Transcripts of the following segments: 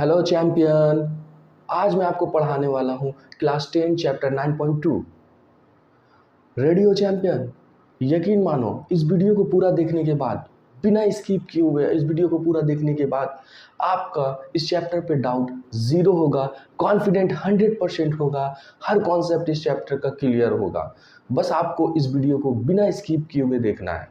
Hello champion. आज मैं आपको पढ़ाने वाला हूँ क्लास 10 चैप्टर 9.2। रेडी हो चैंपियन? यकीन मानो इस वीडियो को पूरा देखने के बाद, बिना स्किप किए हुए इस वीडियो को पूरा देखने के बाद आपका इस चैप्टर पे डाउट ज़ीरो होगा, कॉन्फिडेंट 100% होगा, हर कॉन्सेप्ट इस चैप्टर का क्लियर होगा। बस आपको इस वीडियो को बिना स्किप किए हुए देखना है।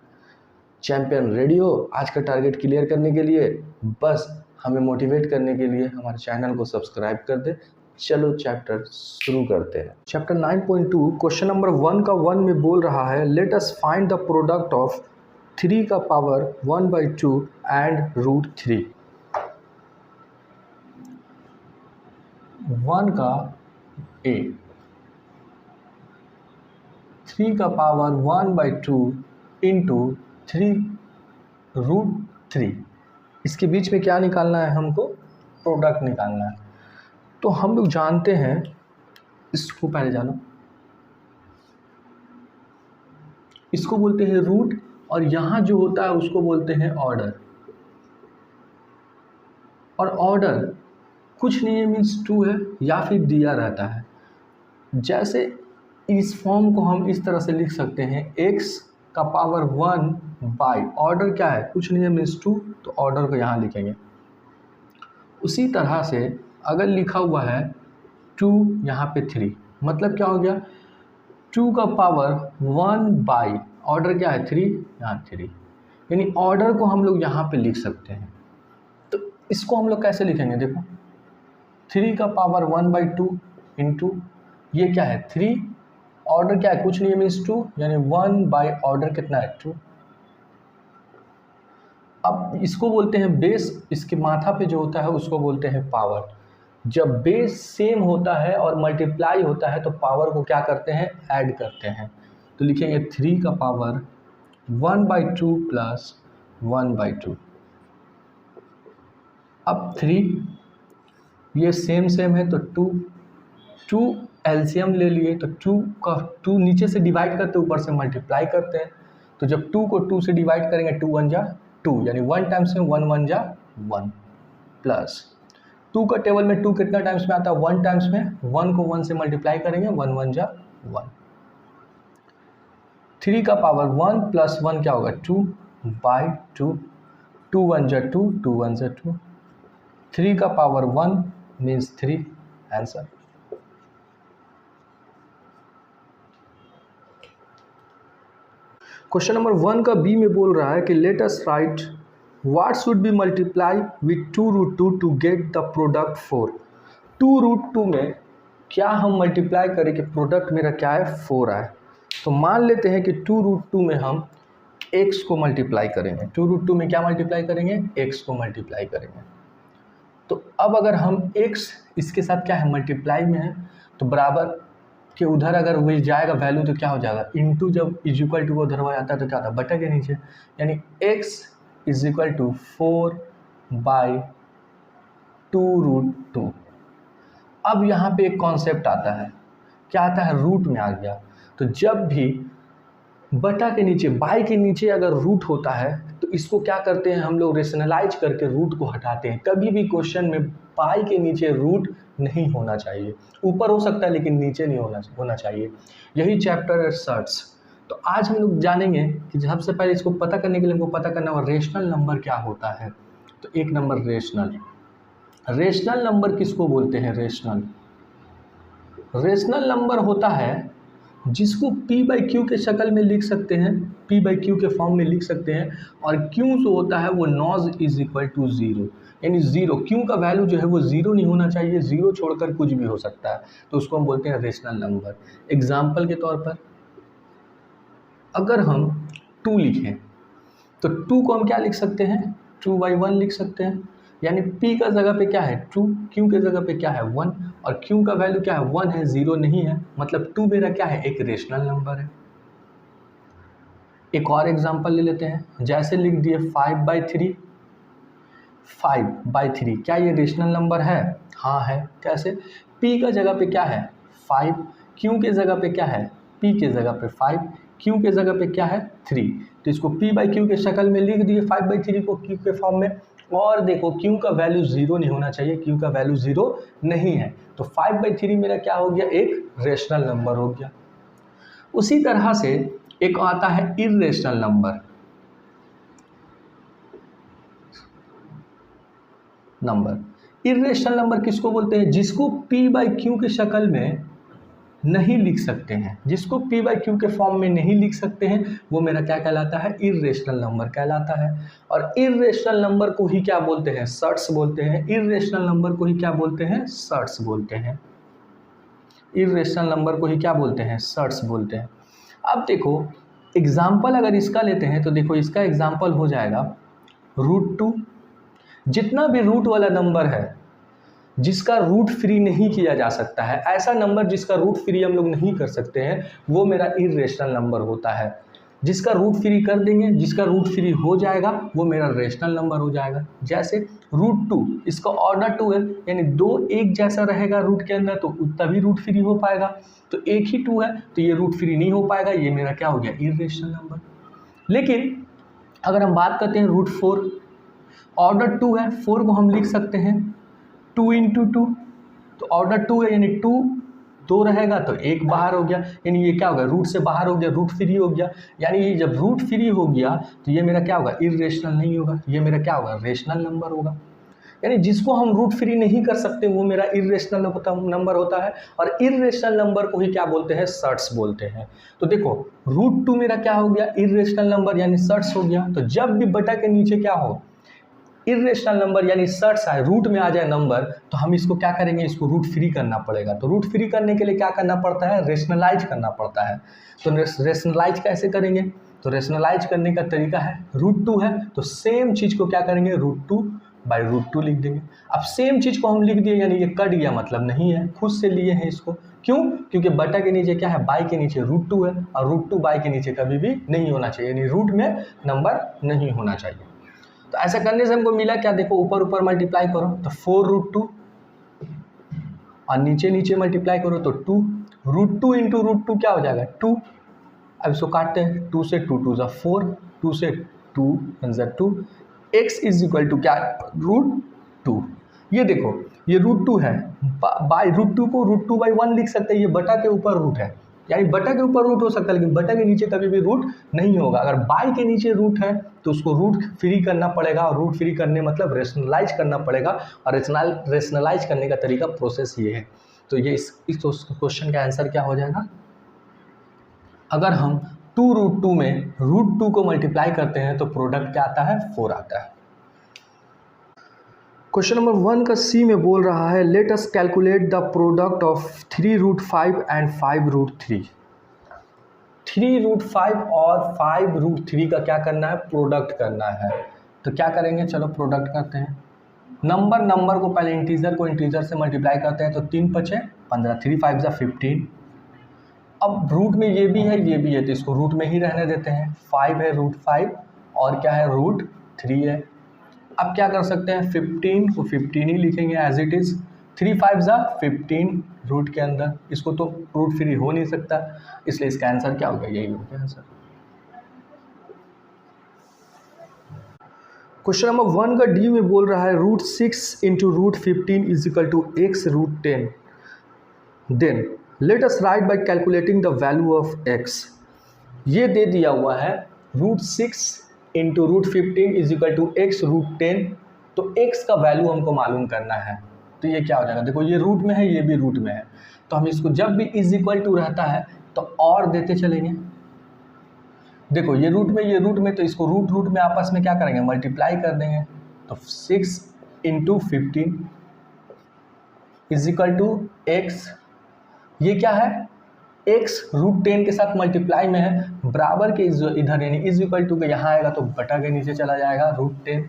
चैंपियन रेडी हो आज का टारगेट क्लियर करने के लिए? बस हमें मोटिवेट करने के लिए हमारे चैनल को सब्सक्राइब कर दे। चलो चैप्टर शुरू करते हैं। चैप्टर 9.2 क्वेश्चन नंबर 1 का 1 में बोल रहा है let us find the product of 3 का पावर 1/2 एंड √3। 1 का a 3 का पावर 1/2 इंटू 3√3। इसके बीच में क्या निकालना है? हमको प्रोडक्ट निकालना है। तो हम लोग जानते हैं, इसको पहले जानो, इसको बोलते हैं रूट और यहाँ जो होता है उसको बोलते हैं ऑर्डर। और ऑर्डर कुछ नहीं है, मीन्स 2 है या फिर दिया रहता है। जैसे इस फॉर्म को हम इस तरह से लिख सकते हैं x का पावर 1 बाई ऑर्डर क्या है, कुछ नहीं है, मीन्स 2, तो ऑर्डर को यहाँ लिखेंगे। उसी तरह से अगर लिखा हुआ है 2 यहाँ पे 3, मतलब क्या हो गया, 2 का पावर 1 बाई ऑर्डर क्या है 3, यहाँ 3, यानी ऑर्डर को हम लोग यहाँ पे लिख सकते हैं। तो इसको हम लोग कैसे लिखेंगे? देखो 3 का पावर 1/2 इंटू ये क्या है 3, ऑर्डर क्या है, कुछ नहीं है, मीन्स 2, यानी 1 बाई ऑर्डर कितना है 2। अब इसको बोलते हैं बेस, इसके माथा पे जो होता है उसको बोलते हैं पावर। जब बेस सेम होता है और मल्टीप्लाई होता है तो पावर को क्या करते हैं, ऐड करते हैं। तो लिखेंगे 3 का पावर 1/2 प्लस 1/2। अब 3 ये सेम है तो 2 एलसीएम ले लिए तो 2 नीचे से डिवाइड करते ऊपर से मल्टीप्लाई करते हैं। तो जब 2 को 2 से डिवाइड करेंगे 2 1 जा 2, यानी 1 टाइम्स में 1 1 जा 1, प्लस 2 का टेबल में 2 कितना टाइम्स में आता है, 1 टाइम्स में, 1 को 1 से मल्टीप्लाई करेंगे 1 1 जा 1। 3 का पावर 1 प्लस 1 क्या होगा 2 बाई 2, 2 1 जा 2, 2 1 जा 2, 3 का power 1 means 3, answer. Question number 1 का बी में बोल रहा है कि let us write what should be multiply with 2√2 to get the product 4। 2√2 में क्या हम मल्टीप्लाई करें कि प्रोडक्ट मेरा क्या है 4 आए। तो मान लेते हैं कि 2√2 में हम x को मल्टीप्लाई करेंगे। 2√2 में क्या मल्टीप्लाई करेंगे, x को मल्टीप्लाई करेंगे। तो अब अगर हम x इसके साथ क्या है मल्टीप्लाई में है तो बराबर कि उधर अगर वही जाएगा वैल्यू तो क्या हो जाएगा, इनटू जब इज इक्वल टू को उधर हो जाता है तो क्या होता है बटा के नीचे, यानी x is equal to 4 by 2√2। अब यहाँ पे एक कॉन्सेप्ट आता है, क्या आता है, रूट में आ गया। तो जब भी बटा के नीचे बाई के नीचे अगर रूट होता है तो इसको क्या करते हैं हम लोग, रेशनलाइज करके रूट को हटाते हैं। कभी भी क्वेश्चन में बाई के नीचे रूट नहीं होना चाहिए, ऊपर हो सकता है लेकिन नीचे नहीं होना चाहिए। यही चैप्टर है सर्ट्स। तो आज हम लोग जानेंगे कि सबसे पहले इसको पता करने के लिए हमको पता करना होगा रेशनल नंबर क्या होता है। तो एक नंबर रेशनल नंबर किसको बोलते हैं, रेशनल नंबर होता है जिसको p/q के शक्ल में लिख सकते हैं, p/q के फॉर्म में लिख सकते हैं। और q जो होता है वो नॉज इज इक्वल टू 0, यानी 0, q का वैल्यू जो है वो 0 नहीं होना चाहिए, 0 छोड़कर कुछ भी हो सकता है, तो उसको हम बोलते हैं रेशनल नंबर। एग्जाम्पल के तौर पर अगर हम 2 लिखें तो 2 को हम क्या लिख सकते हैं, 2/1 लिख सकते हैं, यानी p का जगह पे क्या है 2, q के जगह पे क्या है 1, और q का वैल्यू क्या है 1 है, 0 नहीं है, मतलब 2 मेरा क्या है, एक रेशनल नंबर है। एक और एग्जांपल ले लेते हैं, जैसे लिख दिए 5/3, 5/3 क्या ये रेशनल नंबर है? हाँ है। कैसे, p का जगह पे क्या है 5, q के जगह पे क्या है, p के जगह पे 5, q के जगह पे क्या है 3, तो इसको p/q के शक्ल में लिख दिए 5/3 को q के फॉर्म में। और देखो क्यू का वैल्यू 0 नहीं होना चाहिए, क्यू का वैल्यू 0 नहीं है, तो 5/3 मेरा क्या हो गया, एक रेशनल नंबर हो गया। उसी तरह से एक आता है इर्रेशनल नंबर। इर्रेशनल नंबर किसको बोलते हैं, जिसको p/q की शक्ल में नहीं लिख सकते हैं, जिसको p/q के फॉर्म में नहीं लिख सकते हैं, वो मेरा क्या कहलाता है, इर्रेशनल नंबर कहलाता है। और इर्रेशनल नंबर को ही क्या बोलते हैं, सर्ट्स बोलते हैं। इर्रेशनल नंबर को ही क्या बोलते हैं, सर्ट्स बोलते हैं। इर्रेशनल नंबर को ही क्या बोलते हैं, सर्ट्स बोलते हैं। अब देखो एग्जाम्पल अगर इसका लेते हैं तो देखो इसका एग्जाम्पल हो जाएगा √2। जितना भी रूट वाला नंबर है जिसका रूट फ्री नहीं किया जा सकता है, ऐसा नंबर जिसका रूट फ्री हम लोग नहीं कर सकते हैं, वो मेरा इर्रेशनल नंबर होता है। जिसका रूट फ्री कर देंगे, जिसका रूट फ्री हो जाएगा, वो मेरा रेशनल नंबर हो जाएगा। जैसे √2, इसका ऑर्डर 2 है, यानी 2 एक जैसा रहेगा रूट के अंदर, तो तभी रूट फ्री हो पाएगा। तो एक ही 2 है तो ये रूट फ्री नहीं हो पाएगा, ये मेरा क्या हो गया, इर्रेशनल नंबर। लेकिन अगर हम बात करते हैं √4, ऑर्डर 2 है, 4 को हम लिख सकते हैं 2 × 2, तो ऑर्डर 2 है यानी 2 रहेगा तो एक बाहर हो गया, यानी ये क्या होगा, रूट से बाहर हो गया, रूट फ्री हो गया। यानी ये जब रूट फ्री हो गया तो ये मेरा क्या होगा, इर्रेशनल नहीं होगा, ये मेरा क्या होगा, रेशनल नंबर होगा। यानी जिसको हम रूट फ्री नहीं कर सकते वो मेरा इर्रेशनल नंबर होता है। और इर्रेशनल नंबर को ही क्या बोलते हैं, सर्ट्स बोलते हैं। तो देखो √2 मेरा क्या हो गया, इर्रेशनल नंबर यानी सर्ट्स हो गया। तो जब भी बटा के नीचे क्या हो, इर्रेशनल नंबर यानी सर्ट्स आए, रूट में आ जाए नंबर, तो हम इसको क्या करेंगे, इसको रूट फ्री करना पड़ेगा। तो रूट फ्री करने के लिए क्या करना पड़ता है, रेशनलाइज करना पड़ता है। तो रेशनलाइज कैसे करेंगे, तो रेशनलाइज करने का तरीका है, √2 है तो सेम चीज़ को क्या करेंगे, √2/√2 लिख देंगे। अब सेम चीज़ को हम लिख दिए यानी ये कट गया, मतलब नहीं है, खुद से लिए हैं इसको। क्यों, क्योंकि बटा के नीचे क्या है, बाई के नीचे √2 है, और √2 बाई के नीचे कभी भी नहीं होना चाहिए, यानी रूट में नंबर नहीं होना चाहिए। तो ऐसा करने से हमको मिला क्या, देखो ऊपर ऊपर मल्टीप्लाई करो तो 4√2, और नीचे नीचे मल्टीप्लाई करो तो 2, √2 × √2 क्या हो जाएगा, 2। अब इसको काटते हैं, 2 से 2 2 = 4, 2 से 2 1 = 2, x = क्या, √2। ये देखो ये √2 है, बाई √2 को √2/1 लिख सकते हैं, ये बटा के ऊपर रूट है, यानी बटा के ऊपर रूट हो सकता है लेकिन बटा के नीचे कभी भी रूट नहीं होगा। अगर बाई के नीचे रूट है तो उसको रूट फ्री करना पड़ेगा, और रूट फ्री करने मतलब रेशनलाइज करना पड़ेगा, और रेशनलाइज करने का तरीका प्रोसेस ये है। तो ये इस क्वेश्चन का आंसर क्या हो जाएगा, अगर हम 2√2 में √2 को मल्टीप्लाई करते हैं तो प्रोडक्ट क्या आता है, 4 आता है। क्वेश्चन नंबर 1 का सी में बोल रहा है, let us calculate the product of 3√5 and 5√3। 3√5 और 5√3 का क्या करना है, प्रोडक्ट करना है। तो क्या करेंगे, चलो प्रोडक्ट करते हैं। नंबर को पहले इंटीजर को इंटीजर से मल्टीप्लाई करते हैं तो 3 × 5 = 15, 3 × 5 = 15। अब रूट में ये भी है तो इसको रूट में ही रहने देते हैं। 5 है √5 और क्या है, √3 है। अब क्या कर सकते हैं, 15 को 15 ही लिखेंगे एज इट इज़, 3 × 5 = 15 रूट के अंदर, इसको तो रूट फ्री हो नहीं सकता, इसलिए इसका आंसर क्या हो गया, यही हो गया आंसर। क्वेश्चन नंबर 1 का डी में बोल रहा है, √6 × √15 = x √10। Then let us write by calculating the value of x। ये दे दिया हुआ है √6 × √15 = x √10, तो x का वैल्यू हमको मालूम करना है। तो ये क्या हो जाएगा, देखो ये रूट में है, ये भी रूट में है, तो हम इसको जब भी = रहता है तो और देते चलेंगे। देखो ये रूट में, ये रूट में, तो इसको रूट में आपस में क्या करेंगे, मल्टीप्लाई कर देंगे। तो 6 × 15 = x, ये क्या है, x √10 के साथ मल्टीप्लाई में है, बराबर के इधर यानी = के यहाँ आएगा तो बटा के नीचे चला जाएगा √10।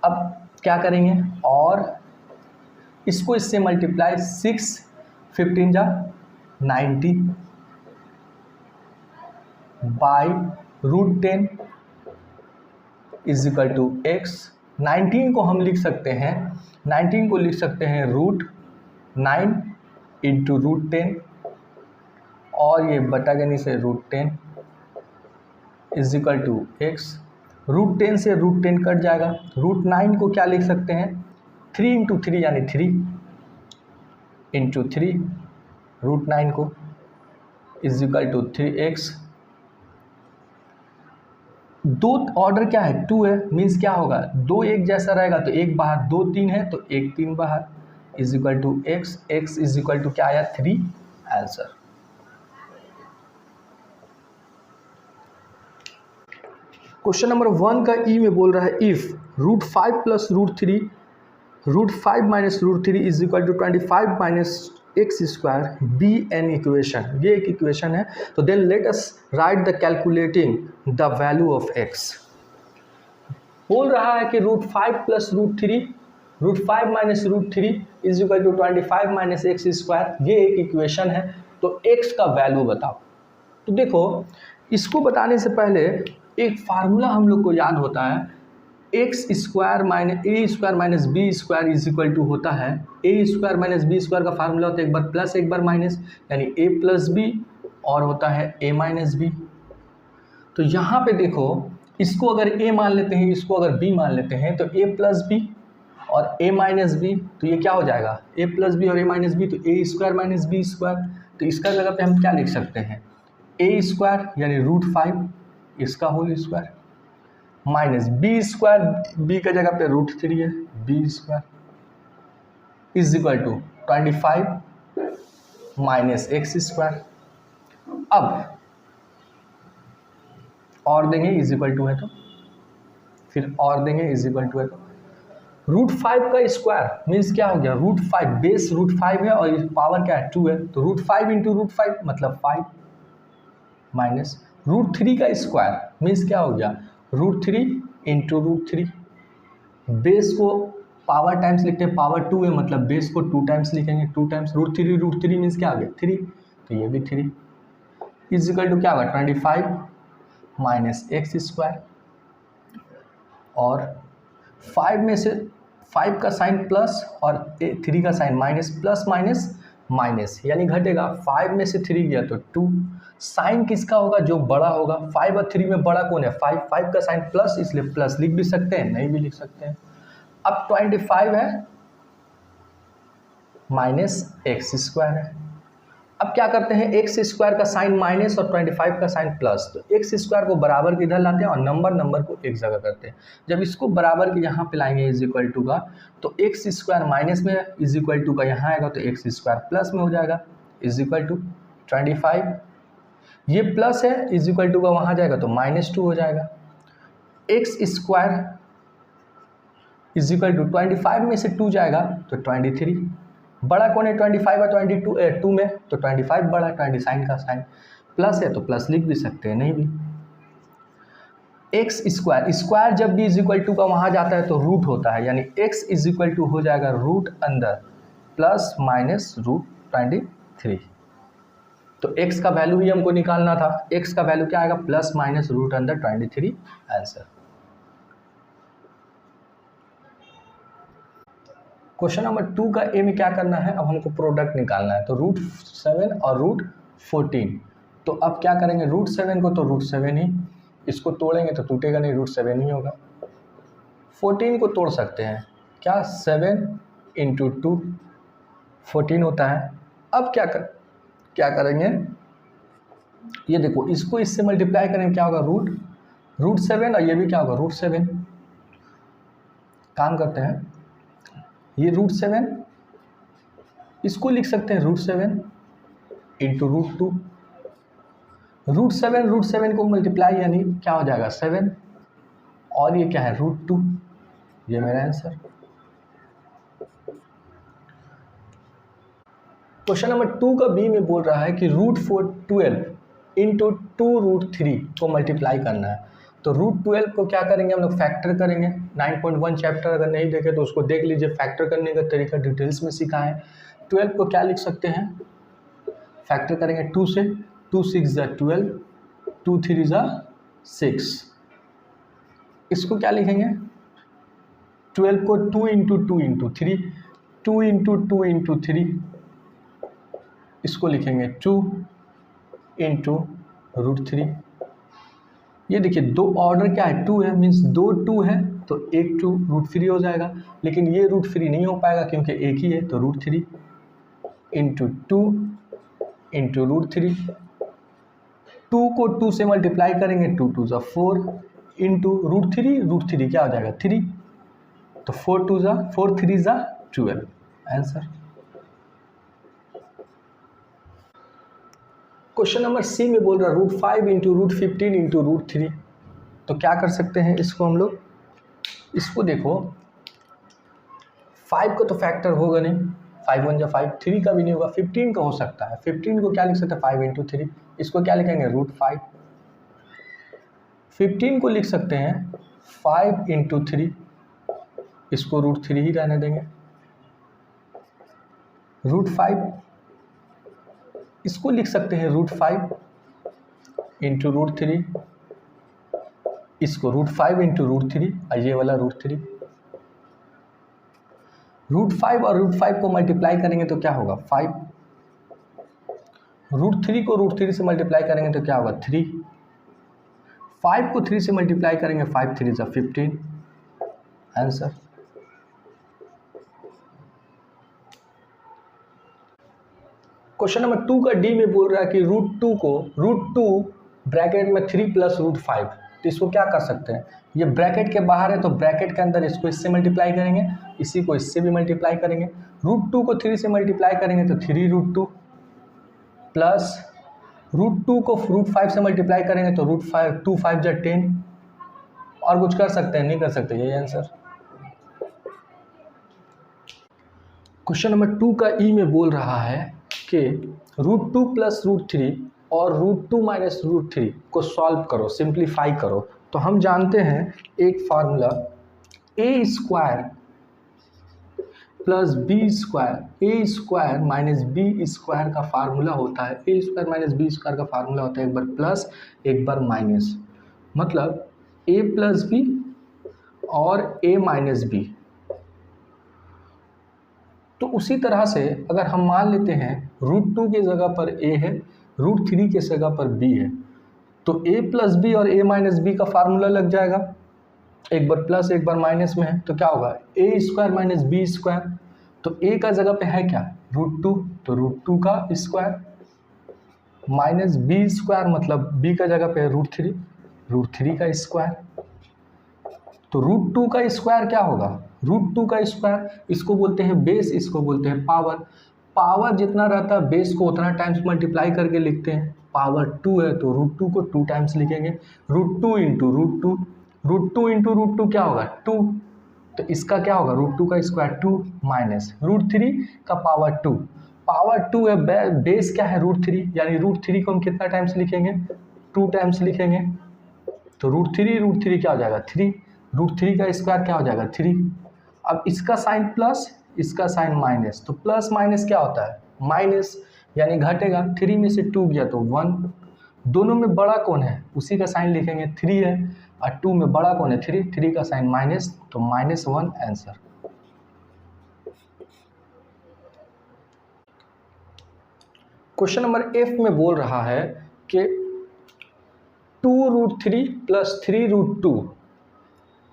अब क्या करेंगे, और इसको इससे मल्टीप्लाई, 6 × 15 = 90 बाई √10 = x। 19 को हम लिख सकते हैं, 19 को लिख सकते हैं √9 × √10, और ये बटा के नीचे √10 = x। √10 से √10 कट जाएगा। √9 को क्या लिख सकते हैं, 3 इंटू 3 यानी 3 इंटू 3 √9 को इज इक्वल टू 3x। दो ऑर्डर क्या है, 2 है, मीन्स क्या होगा, 2 एक जैसा रहेगा तो एक बाहर, 2 3 है तो एक 3 बाहर, is equal to x। x is equal to क्या आया, 3 आंसर। क्वेश्चन नंबर 1 का ई में बोल रहा है if √5 plus √3 √5 minus √3 is equal to 25 minus x square be an equation. ये एक इक्वेशन है, तो then let us write the calculating the value of x. बोल रहा है कि √5 plus √3 √5 minus √3 is equal to 25 minus x square, ये एक इक्वेशन है। तो एक्स का वैल्यू बताओ। तो देखो, इसको बताने से पहले एक फार्मूला हम लोग को याद होता है, x square minus a square minus b square is equal to होता है, a square minus b square का फार्मूला होता है एक बार प्लस एक बार माइनस, यानी ए प्लस बी और होता है ए माइनस बी। तो यहाँ पे देखो, इसको अगर ए मान लेते हैं, इसको अगर बी मान लेते हैं, तो ए प्लस बी और ए माइनस बी, तो ये क्या हो जाएगा, ए प्लस बी और ए माइनस बी, तो ए स्क्वायर माइनस बी स्क्वायर। तो इसका जगह पे हम क्या लिख सकते हैं, ए स्क्वायर यानी √5 इसका whole square minus b square, b का जगह पे √3 है, b square is equal to 25 minus x square. अब और देंगे इज इक्वल टू है, तो फिर और देंगे इज इक्वल टू है, तो √5 का स्क्वायर मीन्स क्या हो गया, √5 बेस √5 है और पावर क्या है 2 है, तो √5 इंटू √5 मतलब 5 माइनस √3 का स्क्वायर मीन्स क्या हो गया, √3 इंटू √3। बेस को पावर टाइम्स लिखते हैं, पावर 2 है मतलब बेस को 2 टाइम्स लिखेंगे, 2 टाइम्स √3 मीन्स क्या आ गया 3, तो ये भी 3 इज इक्वल टू क्या होगा 25 माइनस एक्स स्क्वायर, और 5 में से 5 का साइन प्लस और 3 का sign minus, plus minus minus यानी घटेगा, 5 में से 3 गया तो 2। साइन किसका होगा, जो बड़ा होगा, 5 और 3 में बड़ा कौन है 5, 5 का साइन प्लस इसलिए प्लस लिख भी सकते हैं, नहीं भी लिख सकते हैं। अब 25 है माइनस एक्स स्क्वायर है। अब क्या करते हैं, एक्स स्क्वायर का साइन माइनस और 25 का साइन प्लस, तो एक्स स्क्वायर को बराबर के इधर लाते हैं और नंबर को एक जगह करते हैं। जब इसको बराबर के यहाँ पे लाएंगे इज इक्वल टू का, तो एक्स स्क्वायर माइनस में इज इक्वल टू का यहाँ आएगा तो एक्स स्क्वायर प्लस में हो जाएगा इज इक्वल टू 25, ये प्लस है इज इक्वल टू का वहाँ जाएगा तो -2 हो जाएगा। X square is equal to 25 में से 2 जाएगा तो 23, बड़ा कौन है 25 और 2 में, तो 25 बड़ा, 20 साइन का साइन प्लस है तो प्लस लिख भी सकते हैं, नहीं भी। एक्स स्क्वायर, स्क्वायर जब भी इज इक्वल टू का वहाँ जाता है तो रूट होता है, यानी एक्स इज इक्वल टू हो जाएगा रूट अंदर प्लस माइनस √23। तो x का वैल्यू ही हमको निकालना था, x का वैल्यू क्या आएगा प्लस माइनस रूट अंदर 23 आंसर। क्वेश्चन नंबर 2 का ए में क्या करना है, अब हमको प्रोडक्ट निकालना है, तो √7 और √14। तो अब क्या करेंगे, √7 को तो √7 ही, इसको तोड़ेंगे तो टूटेगा नहीं, √7 ही होगा। 14 को तोड़ सकते हैं, क्या 7 इंटू 2 14 होता है। अब क्या करेंगे, ये देखो इसको इससे मल्टीप्लाई करेंगे क्या होगा √7 और ये भी क्या होगा √7। काम करते हैं, ये √7 इसको लिख सकते हैं √7 इंटू √2। √7 को मल्टीप्लाई यानी क्या हो जाएगा 7 और ये क्या है √2, ये मेरा आंसर। क्वेश्चन नंबर 2 का बी में बोल रहा है कि √12 इंटू 2√3 को मल्टीप्लाई करना है। तो √12 को क्या करेंगे हम लोग, फैक्टर करेंगे। 9.1 चैप्टर अगर नहीं देखे तो उसको देख लीजिए, फैक्टर करने का तरीका डिटेल्स में सीखा है। 12 को क्या लिख सकते हैं, फैक्टर करेंगे 2 से, 2 6 = 12, 2 3 = 6। इसको क्या लिखेंगे, 12 को 2 इंटू 2 इंटू 3, 2 इंटू 2 इंटू 3, इसको लिखेंगे 2 इंटू √3। ये देखिए दो ऑर्डर क्या है, 2 है, मीन्स दो 2 है तो एक 2 √3 हो जाएगा, लेकिन ये √3 नहीं हो पाएगा क्योंकि एक ही है, तो √3 इंटू 2 इंटू √3, 2 को 2 से मल्टीप्लाई करेंगे, 2 2 ज़ा 4 इंटू √3 क्या हो जाएगा 3, तो 4 2 ज़ा 4 3 ज़ा 12 आंसर। क्वेश्चन नंबर सी में बोल रहा है √5 इंटू √15 इंटू √3, तो क्या कर सकते हैं इसको हम लोग, इसको देखो 5 का तो फैक्टर होगा नहीं, 5 1 जा 5, 3 का भी नहीं होगा, 15 का हो सकता है, 15 को क्या लिख सकते हैं 5 इंटू 3, इसको क्या लिखेंगे √5, 15 को लिख सकते हैं 5 इंटू 3, इसको √3 ही रहने देंगे, √5 इसको लिख सकते हैं √5 इंटू √3, इसको √5 इंटू √3 और ये वाला √3, √5 और √5 को मल्टीप्लाई करेंगे तो क्या होगा 5, √3 को √3 से मल्टीप्लाई करेंगे तो क्या होगा 3, 5 को 3 से मल्टीप्लाई करेंगे 5 3 ज़ा 15 आंसर। क्वेश्चन नंबर 2 का डी में बोल रहा है कि √2 को √2 ब्रैकेट में 3 प्लस √5, तो इसको क्या कर सकते हैं, ये ब्रैकेट के बाहर है तो ब्रैकेट के अंदर इसको इससे मल्टीप्लाई करेंगे, इसी को इससे भी मल्टीप्लाई करेंगे, √2 को 3 से मल्टीप्लाई करेंगे तो 3√2 प्लस √2 को √5 से मल्टीप्लाई करेंगे तो √5 2 5 जा 10, और कुछ कर सकते हैं नहीं कर सकते, यही आंसर। क्वेश्चन नंबर 2 का ई में बोल रहा है कि √2 प्लस √3 और √2 माइनस √3 को सॉल्व करो, सिंप्लीफाई करो, तो हम जानते हैं एक formula a² plus b² a² minus b² का फार्मूला होता है, a² माइनस b² का फार्मूला होता है एक बार प्लस एक बार माइनस, मतलब a प्लस बी और a माइनस बी। तो उसी तरह से अगर हम मान लेते हैं √2 की जगह पर a है, √3 की जगह पर b है, तो a प्लस बी और a माइनस बी का फार्मूला लग जाएगा, एक बार प्लस एक बार माइनस में है तो क्या होगा a² माइनस b², तो a का जगह पे है क्या √2, तो √2 का स्क्वायर माइनस b² मतलब b का जगह पे है √3 का स्क्वायर, तो √2 का स्क्वायर क्या होगा √2 का स्क्वायर, इसको बोलते हैं बेस, इसको बोलते हैं पावर, पावर जितना रहता है बेस को उतना टाइम्स मल्टीप्लाई करके लिखते हैं, पावर 2 है तो √2 को 2 टाइम्स लिखेंगे, √2 इंटू √2 इंटू √2 क्या होगा 2, तो इसका क्या होगा √2 का स्क्वायर 2 माइनस √3 का पावर 2, पावर 2 है, बेस क्या है √3, यानी √3 को हम कितना टाइम्स लिखेंगे 2 टाइम्स लिखेंगे, तो √3 क्या हो जाएगा 3, √3 का स्क्वायर क्या हो जाएगा 3, अब इसका साइन प्लस इसका साइन माइनस, तो प्लस माइनस क्या होता है माइनस, यानी घटेगा, 3 में से 2 गया तो 1, दोनों में बड़ा कौन है उसी का साइन लिखेंगे 3 है, और 2 में बड़ा कौन है 3 का साइन माइनस, तो -1 आंसर। क्वेश्चन नंबर एफ में बोल रहा है कि 2√3 प्लस 3√2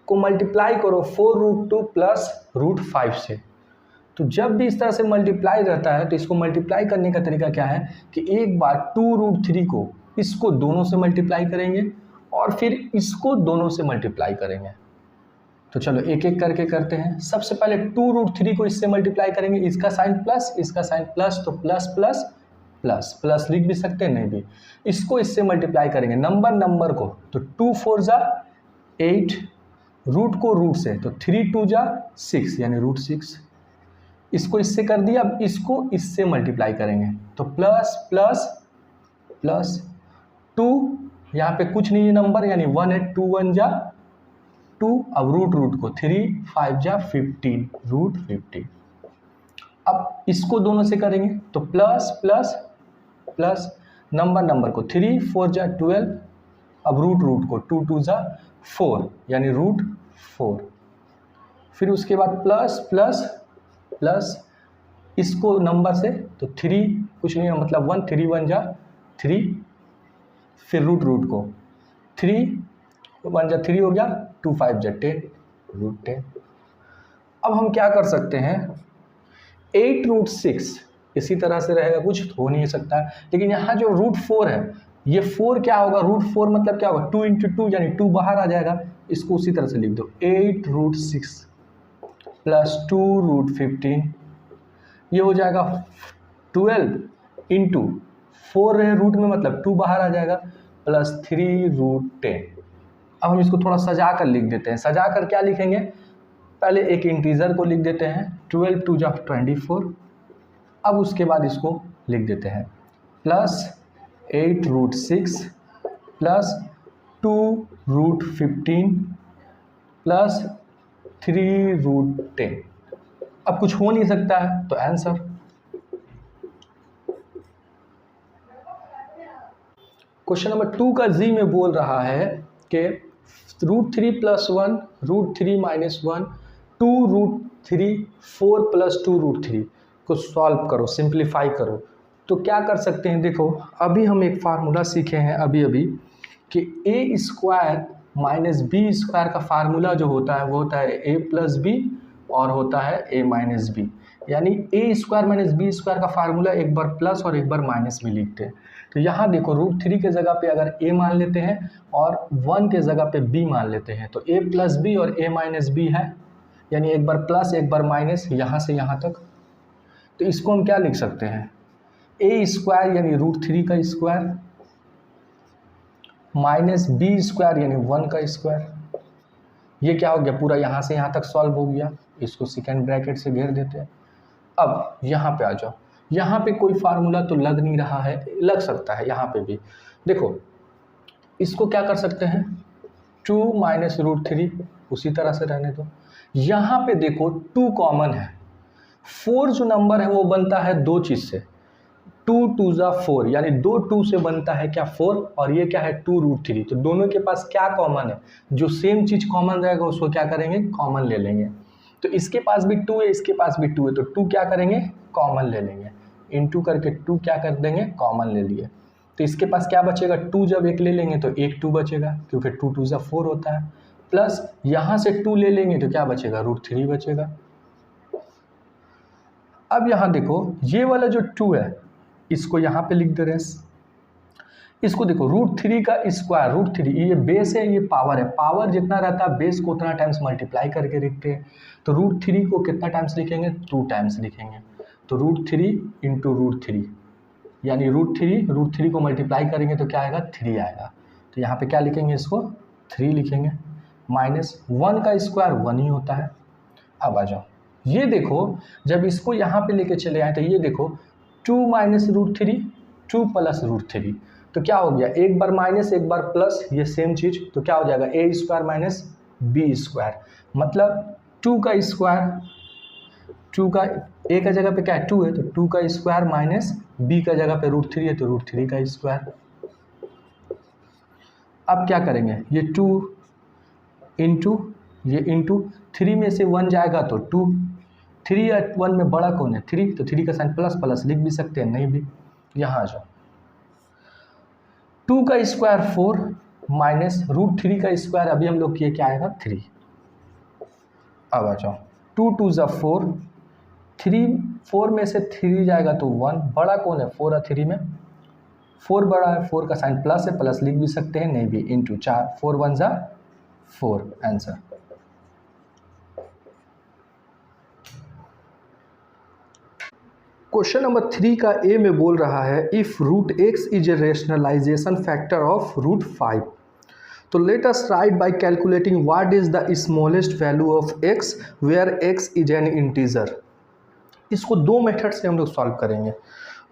को मल्टीप्लाई करो 4√2 प्लस √5 से, तो जब भी इस तरह से मल्टीप्लाई रहता है तो इसको मल्टीप्लाई करने का तरीका क्या है कि एक बार 2√3 को इसको दोनों से मल्टीप्लाई करेंगे और फिर इसको दोनों से मल्टीप्लाई करेंगे, तो चलो एक एक करके करते हैं। सबसे पहले 2√3 को इससे मल्टीप्लाई करेंगे, इसका साइन प्लस इसका साइन प्लस, तो प्लस प्लस प्लस प्लस लिख भी सकते हैं नहीं भी, इसको इससे मल्टीप्लाई करेंगे नंबर को, तो 2 4 जा 8, रूट को रूट से तो 3 2 जा 6 यानी √6, इसको इससे कर दिया, अब इसको इससे मल्टीप्लाई करेंगे तो प्लस प्लस प्लस 2, यहाँ पे कुछ नहीं है नंबर यानी 1 है, 2 1 जा 2, अब रूट को 3 5 जा 15 √15, अब इसको दोनों से करेंगे तो प्लस प्लस प्लस नंबर को 3 4 जा 12, अब रूट को 2 2 जा 4 यानी √4, फिर उसके बाद प्लस प्लस प्लस इसको नंबर से तो 3 कुछ नहीं है मतलब 1 3 1 जा 3, फिर रूट को 3 1 जा 3 हो गया, 2 5 जा 10 √10। अब हम क्या कर सकते हैं, 8√6 इसी तरह से रहेगा, कुछ हो नहीं सकता है। लेकिन यहाँ जो √4 है, ये 4 क्या होगा, √4 मतलब क्या होगा, 2 × 2 यानी 2 बाहर आ जाएगा, इसको उसी तरह से लिख दो 8√6 प्लस 2√15, ये हो जाएगा 12 × 4 रहे रूट में मतलब 2 बाहर आ जाएगा, प्लस 3√10। अब हम इसको थोड़ा सजा कर लिख देते हैं। सजा कर क्या लिखेंगे, पहले एक इंटीजर को लिख देते हैं, 12 × 2 = 24। अब उसके बाद इसको लिख देते हैं प्लस 8√6 प्लस 2√15 प्लस 3√10। अब कुछ हो नहीं सकता है तो आंसर। क्वेश्चन नंबर 2 का जी में बोल रहा है कि √3 + 1 √3 - 1 2√3 4 + 2√3 को सॉल्व करो, सिंप्लीफाई करो। तो क्या कर सकते हैं, देखो अभी हम एक फार्मूला सीखे हैं अभी कि a² - b² का फार्मूला जो होता है वो होता है a + b और होता है a - b, यानी a² - b² का फार्मूला एक बार प्लस और एक बार माइनस में लिखते हैं। तो यहाँ देखो √3 के जगह पे अगर a मान लेते हैं और 1 के जगह पे b मान लेते हैं, तो a + b और a - b है, यानी एक बार प्लस एक बार माइनस यहाँ से यहाँ तक। तो इसको हम क्या लिख सकते हैं, a² यानी √3 का स्क्वायर माइनस b² यानी 1 का स्क्वायर। ये क्या हो गया, पूरा यहाँ से यहाँ तक सॉल्व हो गया, इसको सेकेंड ब्रैकेट से घेर देते हैं। अब यहाँ पे आ जाओ, यहाँ पे कोई फार्मूला तो लग नहीं रहा है, लग सकता है यहाँ पे भी। देखो इसको क्या कर सकते हैं, 2 - √3 उसी तरह से रहने दो। यहाँ पे देखो 2 कॉमन है, 4 जो नंबर है वो बनता है दो चीज़ से, 2 × 2 = 4, यानी 2 2 से बनता है क्या 4, और ये क्या है 2√3। तो दोनों के पास क्या कॉमन है, जो सेम चीज़ कॉमन रहेगा उसको क्या करेंगे, कॉमन ले लेंगे। तो इसके पास भी 2 है, इसके पास भी 2 है, तो 2 क्या करेंगे, कॉमन ले लेंगे, इनटू करके 2 क्या कर देंगे, कॉमन ले लिए। तो इसके पास क्या बचेगा, 2 जब एक ले लेंगे तो एक 2 बचेगा, क्योंकि 2 × 2 = 4 होता है, प्लस यहाँ से 2 ले लेंगे तो क्या बचेगा, √3 बचेगा। अब यहाँ देखो ये वाला जो 2 है इसको यहाँ पे लिख दे रहे हैं, इसको देखो √3 का स्क्वायर, √3 ये बेस है, ये पावर है, पावर जितना रहता है बेस को उतना टाइम्स मल्टीप्लाई करके लिखते हैं। तो √3 को कितना टाइम्स लिखेंगे, 2 टाइम्स लिखेंगे। तो √3 × √3 यानी √3 को मल्टीप्लाई करेंगे तो क्या आएगा, 3 आएगा। तो यहाँ पे क्या लिखेंगे, इसको 3 लिखेंगे, माइनस 1 का स्क्वायर 1 ही होता है। अब आ जाओ, ये देखो जब इसको यहाँ पे लेके चले आए तो ये देखो 2 - √3 2 + √3, तो क्या हो गया, एक बार माइनस एक बार प्लस, ये सेम चीज़, तो क्या हो जाएगा a² - b², मतलब 2 का स्क्वायर, 2 का a का जगह पे क्या है 2 है, तो 2 का स्क्वायर माइनस b का जगह पे √3 है तो √3 का स्क्वायर। अब क्या करेंगे, ये 2 इंटू ये इंटू 3 में से 1 जाएगा तो 2, 3 या 1 में बड़ा कौन है 3, तो 3 का साइन प्लस प्लस लिख भी सकते हैं, नहीं भी। यहाँ आ जाओ, 2 का स्क्वायर 4 माइनस √3 का स्क्वायर अभी हम लोग किए, क्या आएगा 3। अब आ जाओ, 2 × 2 = 4, 4 में से 3 जाएगा तो 1, बड़ा कौन है 4 और 3 में, 4 बड़ा है, 4 का साइन प्लस है, प्लस लिख भी सकते हैं, नहीं भी, इंटू 4, 4 × 1 = 4, आंसर। क्वेश्चन नंबर 3 का ए में बोल रहा है if √x is a rationalisation factor of √5, तो let us write by calculating what is the smallest value of x where x is an integer. इसको दो मेथड से हम लोग सॉल्व करेंगे।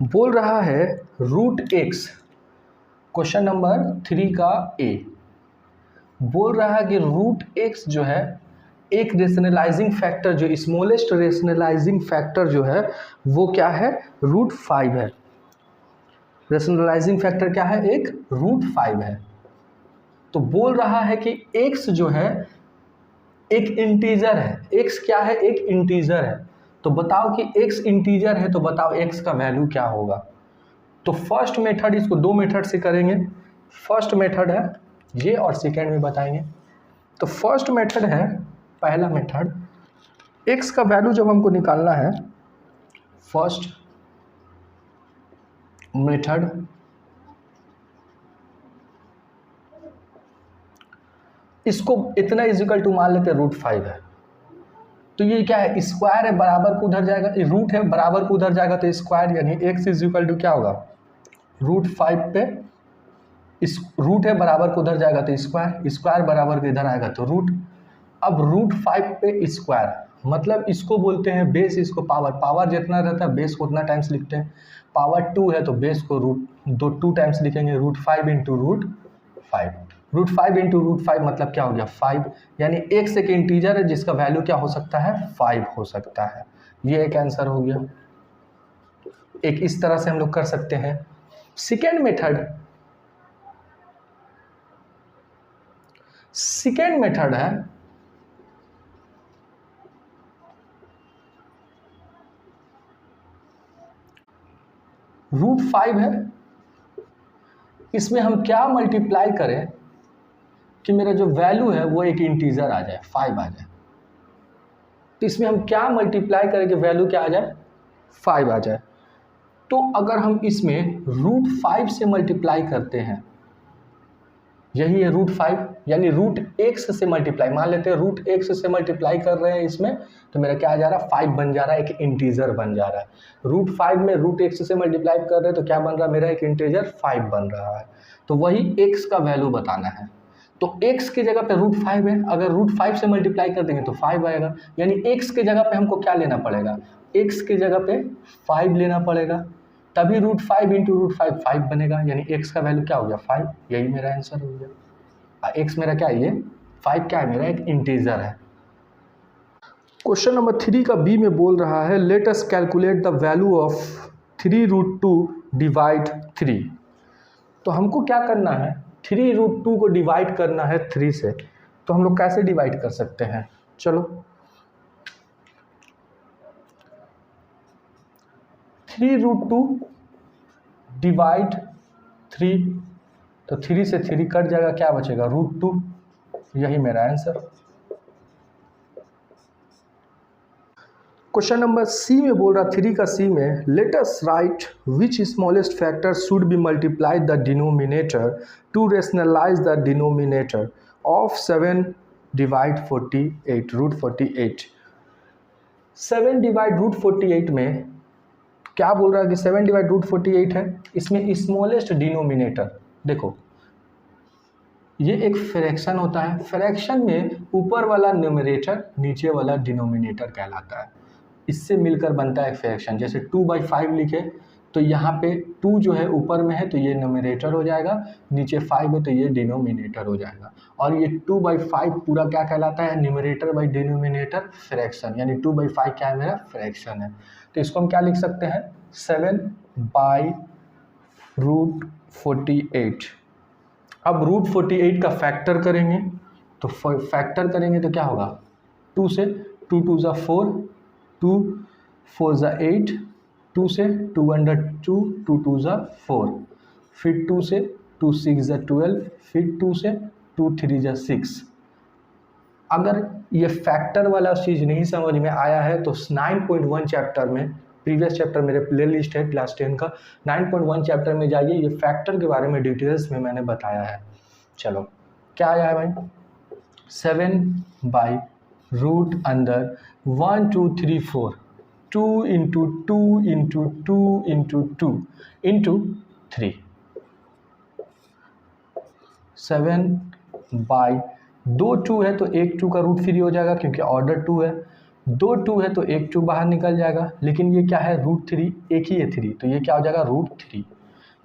बोल रहा है √x, क्वेश्चन नंबर 3 का ए बोल रहा है कि √x जो है एक रेशनलाइजिंग फैक्टर, जो स्मॉलेस्ट रेशनलाइजिंग फैक्टर जो है वो क्या है, √5 है। रेशनलाइजिंग फैक्टर क्या है, एक √5 है। तो बोल रहा है कि x जो है एक इंटीजर है, x क्या है, एक इंटीजर है। तो बताओ कि x इंटीजर है तो बताओ x का वैल्यू क्या होगा। तो फर्स्ट मेथड, इसको दो मेथड से करेंगे। फर्स्ट मेथड है ये और सेकेंड में बताएंगे। तो फर्स्ट मेथड है, पहला मेथड, x का वैल्यू जब हमको निकालना है, फर्स्ट मेथड इसको इतना इजिकल टू मान लेते हैं √5 है, तो ये क्या है, स्क्वायर है, बराबर को उधर जाएगा, रूट है बराबर को उधर जाएगा तो स्क्वायर, यानी x इजिकल टू क्या होगा, √5 पे इस रूट है बराबर को उधर जाएगा तो स्क्वायर, स्क्वायर बराबर को इधर आएगा तो रूट। अब √5 पे स्क्वायर मतलब इसको बोलते हैं बेस, इसको पावर, पावर जितना रहता है बेस को उतना टाइम्स लिखते हैं। पावर 2 है तो बेस को टू टाइम्स लिखेंगे, √5 इंटू √5। √5 इंटू √5 मतलब क्या हो गया, 5, यानी x एक इंटीजर है जिसका वैल्यू क्या हो सकता है, 5 हो सकता है। ये एक आंसर हो गया। एक इस तरह से हम लोग कर सकते हैं। सेकेंड मेथड है, √5 है, इसमें हम क्या मल्टीप्लाई करें कि मेरा जो वैल्यू है वो एक इंटीजर आ जाए, 5 आ जाए। तो इसमें हम क्या मल्टीप्लाई करें कि वैल्यू क्या आ जाए, 5 आ जाए। तो अगर हम इसमें √5 से मल्टीप्लाई करते हैं, यही है √5, यानी √x से मल्टीप्लाई, मान लेते हैं √x से मल्टीप्लाई कर रहे हैं इसमें, तो मेरा क्या आ जा रहा है, 5 बन जा रहा है, एक इंटीजर बन जा रहा है। √5 में √x से मल्टीप्लाई कर रहे हैं तो क्या बन रहा है, मेरा एक इंटीजर 5 बन रहा है। तो वही x का वैल्यू बताना है। तो x की जगह पे √5 है, अगर √5 से मल्टीप्लाई कर देंगे तो 5 आएगा, यानी x की जगह पे हमको क्या लेना पड़ेगा, x की जगह पे 5 लेना पड़ेगा, तभी √5 इंटू √5 5 बनेगा, यानी x का वैल्यू क्या हो गया, 5। यही मेरा आंसर हो गया। x मेरा क्या है, ये 5 क्या है, मेरा एक इंटीजर है। क्वेश्चन नंबर 3 का बी में बोल रहा है, let us calculate the value of 3√2 divide 3। तो हमको क्या करना है, 3√2 को डिवाइड करना है 3 से। तो हम लोग कैसे डिवाइड कर सकते हैं, चलो 3√2 डिवाइड 3, तो 3 से 3 कट जाएगा, क्या बचेगा, √2। यही मेरा आंसर। क्वेश्चन नंबर सी में बोल रहा, 3 का सी में, let us write which smallest factor should be multiply the denominator to rationalise the denominator of 7 divide 48 √48। 7 divide √48 में क्या बोल रहा है कि 7 डिवाइड √48 है, इसमें स्मॉलेस्ट डिनोमिनेटर, देखो ये एक फ्रैक्शन होता है, फ्रैक्शन में ऊपर वाला न्यूमरेटर नीचे वाला डिनोमिनेटर कहलाता है, इससे मिलकर बनता है एक फ्रैक्शन। जैसे 2/5 लिखे तो यहाँ पे 2 जो है ऊपर में है तो ये न्यूमरेटर हो जाएगा, नीचे 5 है तो ये डिनोमिनेटर हो जाएगा। और ये 2/5 पूरा क्या कहलाता है, न्यूमरेटर बाई डिनोमिनेटर फ्रैक्शन, यानी 2/5 क्या है, मेरा फ्रैक्शन है। तो इसको हम क्या लिख सकते हैं, 7/√48। अब √48 का फैक्टर करेंगे, तो फैक्टर करेंगे तो क्या होगा, 2 से 2 2 ज़ा 4, 2 4 ज़ा 8, 2 से 2/2, 2 2 ज़ा 4, फिर 2 से 2 6 ज़ा 12, फिर 2 से 2 3 ज़ा 6। अगर ये फैक्टर वाला चीज़ नहीं समझ में आया है तो 9.1 चैप्टर में, प्रीवियस चैप्टर मेरे प्ले लिस्ट है क्लास 10 का, 9.1 चैप्टर में जाइए, ये फैक्टर के बारे में डिटेल्स में मैंने बताया है। चलो क्या आया है भाई, 7/√1 2 3 4, 2 इंटू 2 इंटू 2 इंटू 2 इंटू 3, 7/2 2 है तो एक 2 का √3 हो जाएगा क्योंकि ऑर्डर 2 है, 2 2 है तो एक 2 बाहर निकल जाएगा, लेकिन ये क्या है, √3, एक ही है 3, तो ये क्या हो जाएगा, √3।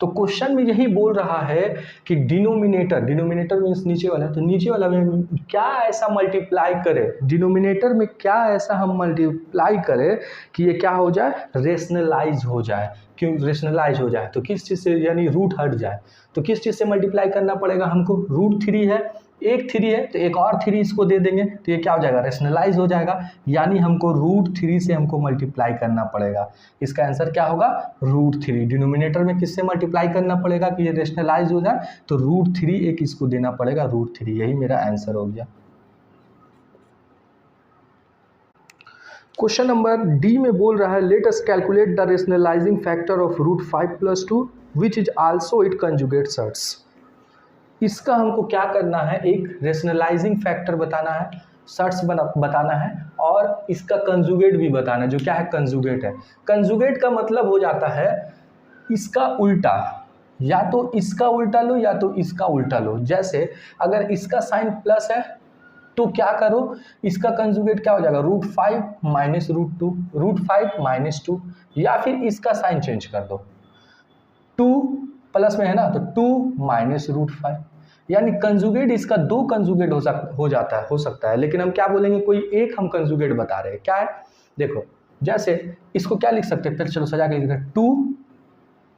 तो क्वेश्चन में यही बोल रहा है कि डिनोमिनेटर मीन्स नीचे वाला, तो नीचे वाला में क्या ऐसा मल्टीप्लाई करे, डिनोमिनेटर में क्या ऐसा हम मल्टीप्लाई करें कि ये क्या हो जाए, रेशनलाइज हो जाए। क्यों रेशनलाइज हो जाए, तो किस चीज़ से, यानी रूट हट जाए, तो किस चीज़ से मल्टीप्लाई करना पड़ेगा हमको, √3 है एक 3 है तो एक और 3 इसको दे देंगे तो ये क्या हो जाएगा, रेशनलाइज हो जाएगा, यानी हमको √3 से हमको मल्टीप्लाई करना पड़ेगा। इसका आंसर क्या होगा, √3। डिनोमिनेटर में किससे मल्टीप्लाई करना पड़ेगा कि ये रेशनलाइज हो जाए, तो √3 एक इसको देना पड़ेगा, √3। यही मेरा आंसर हो गया। क्वेश्चन नंबर डी में बोल रहा है let us calculate the rationalising factor of √5 + 2 which is also it conjugate surds. इसका हमको क्या करना है, एक रेशनलाइजिंग फैक्टर बताना है, सर्ट्स बताना है और इसका कंजुगेट भी बताना है। जो क्या है, कंजुगेट है। कंजुगेट का मतलब हो जाता है इसका उल्टा, या तो इसका उल्टा लो या तो इसका उल्टा लो। जैसे अगर इसका साइन प्लस है तो क्या करो, इसका कंजुगेट क्या हो जाएगा, √5 - √2, √5 - 2, या फिर इसका साइन चेंज कर दो, 2 प्लस में है ना तो 2 - √5, यानी कंजुगेट इसका 2 कंजुगेट हो सकता है। लेकिन हम क्या बोलेंगे, कोई एक हम कंजुगेट बता रहे हैं। क्या है, देखो जैसे इसको क्या लिख सकते हैं, फिर चलो सजा के लिख रहे हैं, 2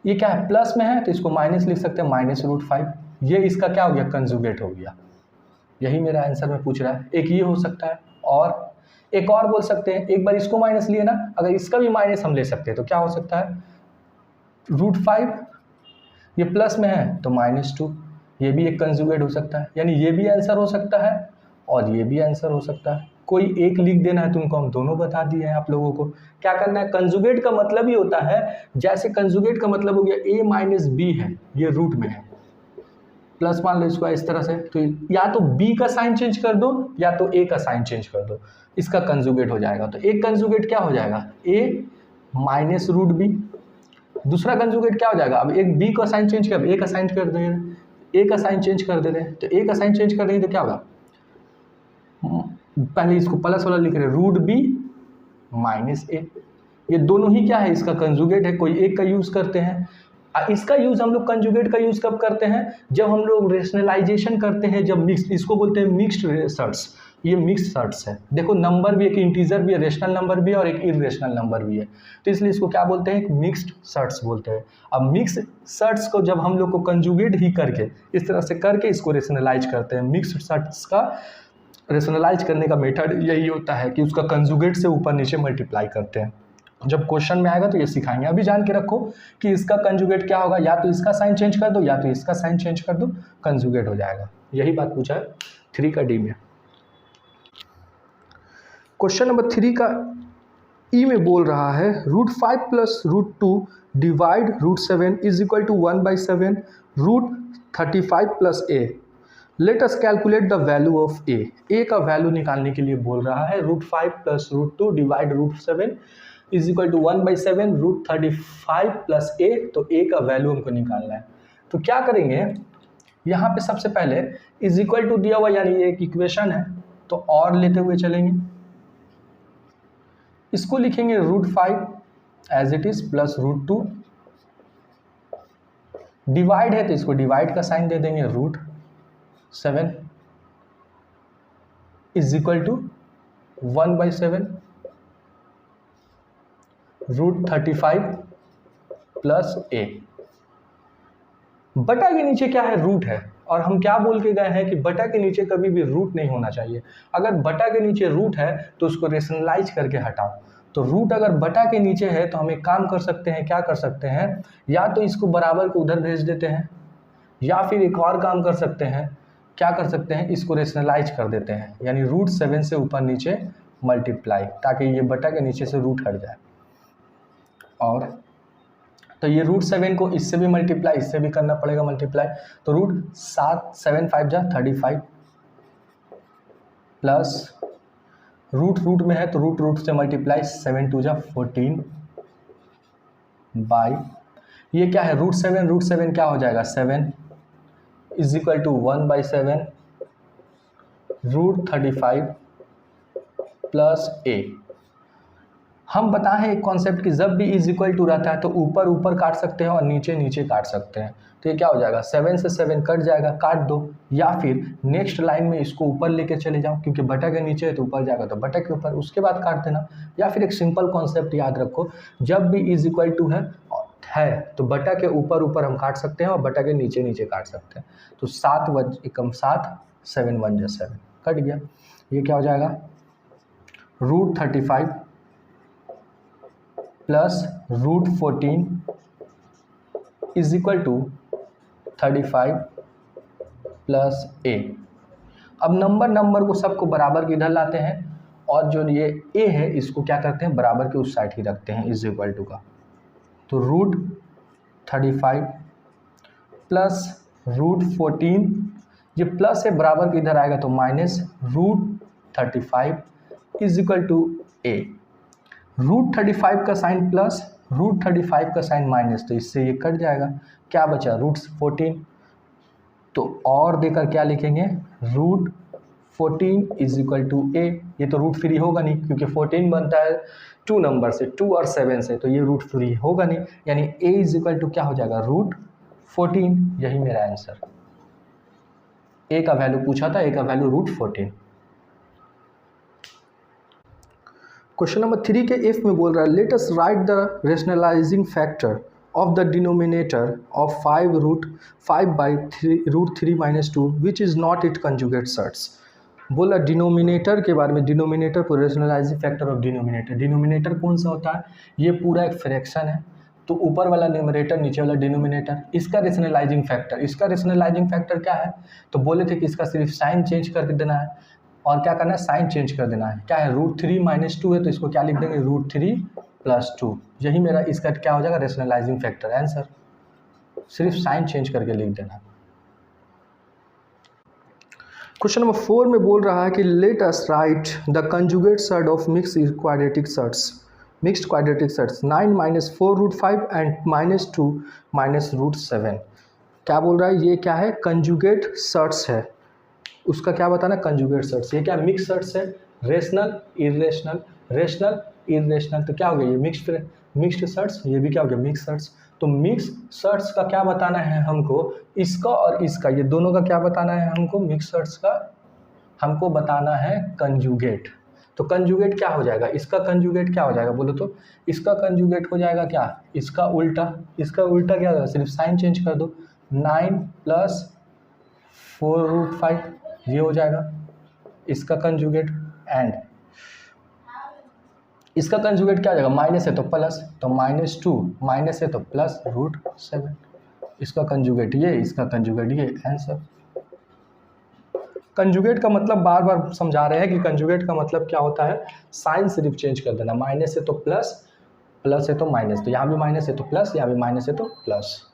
ये क्या है प्लस में है तो इसको माइनस लिख सकते हैं, -√5, ये इसका क्या हो गया, कंजुगेट हो गया। यही मेरा आंसर में पूछ रहा है। एक ये हो सकता है, और एक और बोल सकते हैं, एक बार इसको माइनस लिए ना, अगर इसका भी माइनस हम ले सकते हैं तो क्या हो सकता है, √5 ये प्लस में है तो -2, ये भी एक कंजुगेट हो सकता है। यानी ये भी आंसर हो सकता है और ये भी आंसर हो सकता है। कोई एक लिख देना है, तुमको हम दोनों बता दिए हैं आप लोगों को। क्या करना है, कंजुगेट का मतलब ही होता है, जैसे कंजुगेट का मतलब हो गया a - b है, ये रूट में है, प्लस मान लो इसको इस तरह से, तो या तो b का साइन चेंज कर दो या तो a का साइन चेंज कर दो, इसका कंजुगेट हो जाएगा। तो एक कंजुगेट क्या हो जाएगा, a - √b। दूसरा कंजुगेट क्या हो जाएगा, अब एक b का साइन चेंज कर, a का साइन कर देंगे, a का साइन चेंज कर दे रहे हैं, तो a का साइन चेंज कर देंगे तो क्या होगा, पहले इसको प्लस वाला लिख रहे हैं, √b - a। ये दोनों ही क्या है, इसका कंजुगेट है, कोई एक का यूज करते हैं। इसका यूज हम लोग कंजुगेट का यूज कब करते हैं, जब हम लोग रेशनलाइजेशन करते हैं, जब मिक्स, इसको बोलते हैं मिक्स्ड सर्ट्स। ये मिक्स्ड सर्ट्स है। देखो नंबर भी एक इंटीजर भी है, रेशनल नंबर भी है और एक इरेशनल नंबर भी है, तो इसलिए इसको क्या बोलते हैं, एक मिक्स्ड सर्ट्स बोलते हैं। अब मिक्स्ड सर्ट्स को जब हम लोग को कंजुगेट ही करके इस तरह से करके इसको रेशनलाइज करते हैं। मिक्स्ड सर्ट्स का रेशनलाइज करने का मेथड यही होता है कि उसका कंजुगेट से ऊपर नीचे मल्टीप्लाई करते हैं। जब क्वेश्चन में आएगा तो ये सिखाएंगे। अभी जान के रखो कि इसका कंजुगेट क्या होगा, या तो इसका साइन चेंज कर दो या तो इसका साइन चेंज कर दो, कंजुगेट हो जाएगा। यही बात पूछा है 3 का डी में। क्वेश्चन नंबर 3 का ई में बोल रहा है √5 + √2 divide √7 is equal to 1/7 √35 + a। Let us calculate the value of a का वैल्यू निकालने के लिए बोल रहा है। √5 + √2 divide √7 is equal to 1/7 √35 + a। तो a का वैल्यू हमको निकालना है। तो क्या करेंगे, यहाँ पे सबसे पहले इज इक्वल टू दिया हुआ, यानी ये एक इक्वेशन है, तो और लेते हुए चलेंगे, इसको लिखेंगे √5 as it is plus √2, divide है तो इसको डिवाइड का साइन दे देंगे, √7 इज इक्वल टू 1/7 √35 + a। बटा के नीचे क्या है, रूट है, और हम क्या बोल के गए हैं कि बटा के नीचे कभी भी रूट नहीं होना चाहिए। अगर बटा के नीचे रूट है तो उसको रेशनलाइज करके हटाओ। तो रूट अगर बटा के नीचे है तो हम एक काम कर सकते हैं, क्या कर सकते हैं, या तो इसको बराबर को उधर भेज देते हैं, या फिर एक और काम कर सकते हैं, क्या कर सकते हैं, इसको रेशनलाइज कर देते हैं, यानी √7 से ऊपर नीचे मल्टीप्लाई, ताकि ये बटा के नीचे से रूट हट जाए। और तो ये √7 को इससे भी मल्टीप्लाई, इससे भी करना पड़ेगा मल्टीप्लाई। तो √7 5 जा 35 प्लस रूट में है तो रूट से मल्टीप्लाई, 7 2 जा 14 बाई, ये क्या है, √7 क्या हो जाएगा, 7 इज इक्वल टू 1/7 √35 + a। हम बताएं एक कॉन्सेप्ट कि जब भी इज इक्वल टू रहता है तो ऊपर ऊपर काट सकते हैं और नीचे नीचे काट सकते हैं। तो ये क्या हो जाएगा, 7 से 7 कट जाएगा, काट दो, या फिर नेक्स्ट लाइन में इसको ऊपर लेके चले जाओ, क्योंकि बटा के नीचे है तो ऊपर जाएगा तो बटा के ऊपर, उसके बाद काट देना। या फिर एक सिंपल कॉन्सेप्ट याद रखो, जब भी इज इक्वल टू है तो बटा के ऊपर ऊपर हम काट सकते हैं और बटा के नीचे नीचे काट सकते हैं। तो 7 × 7 7 1 जा 7 कट गया। ये क्या हो जाएगा, √35 plus √14 is equal to 35 plus a। अब नंबर को सबको बराबर के इधर लाते हैं और जो ये a है इसको क्या करते हैं, बराबर के उस साइड ही रखते हैं इज इक्वल टू का। तो √35 प्लस √14, ये प्लस है बराबर के इधर आएगा तो minus √35 is equal to a। √35 का साइन प्लस, √35 का साइन माइनस, तो इससे ये कट जाएगा। क्या बचा, √14, तो और देकर क्या लिखेंगे, √14 इज इक्वल टू a। ये तो √3 होगा नहीं क्योंकि 14 बनता है 2 नंबर से, 2 और 7 से, तो ये √3 होगा नहीं, यानी a इज इक्वल टू क्या हो जाएगा, √14। यही मेरा आंसर। a का वैल्यू पूछा था, a का वैल्यू √14। क्वेश्चन नंबर 3 के एफ में बोल रहा है let us write the rationalising factor of the denominator of 5√5/√3 - 2 which is not it conjugate surds. बोला डिनोमिनेटर के बारे में, डिनोमिनेटर को rationalising factor of denominator. Denominator कौन सा होता है, ये पूरा एक फ्रैक्शन है, तो ऊपर वाला न्यूमरेटर नीचे वाला डिनोमिनेटर, इसका रेशनलाइजिंग फैक्टर। इसका रेशनलाइजिंग फैक्टर क्या है, तो बोले थे कि इसका सिर्फ साइन चेंज करके देना है और क्या करना है, साइन चेंज कर देना है। क्या है, √3 - 2 है, तो इसको क्या लिख देंगे, √3 + 2। यही मेरा इसका क्या हो जाएगा, रेशनलाइजिंग फैक्टर आंसर। सिर्फ साइन चेंज करके लिख देना। क्वेश्चन नंबर 4 में बोल रहा है कि let us write the conjugate surd of mixed quadratic surds 9 - 4√5 and -2 -√7। क्या बोल रहा है, ये क्या है, कंजुगेट सर्ट्स है, उसका क्या बताना, कंजुगेट सर्ट्स। ये क्या मिक्स सर्ट्स है, रेशनल इरेशनल, रेशनल इरेशनल, तो क्या हो गया, ये मिक्स्ड सर्ट्स, ये भी क्या हो गया, मिक्स सर्ट्स। तो मिक्स सर्ट्स का क्या बताना है हमको, इसका और इसका, ये दोनों का क्या बताना है हमको, मिक्स सर्ट्स का हमको बताना है कंजुगेट। तो कंजुगेट क्या हो जाएगा, इसका कंजुगेट क्या हो जाएगा बोलो तो, इसका कंजुगेट हो जाएगा क्या, इसका उल्टा। इसका उल्टा क्या होगा, सिर्फ साइन चेंज कर दो, 9 + 4√5 ये हो जाएगा इसका कंजुगेट। एंड इसका कंजुगेट क्या हो जाएगा, माइनस है तो प्लस, तो -2, माइनस है तो प्लस √7। इसका कंजुगेट ये, इसका कंजुगेट ये, आंसर। कंजुगेट का मतलब बार बार समझा रहे हैं कि कंजुगेट का मतलब क्या होता है, साइन सिर्फ चेंज कर देना, माइनस है तो प्लस, प्लस है तो माइनस, तो यहाँ भी माइनस है तो प्लस, यहाँ भी माइनस है तो प्लस।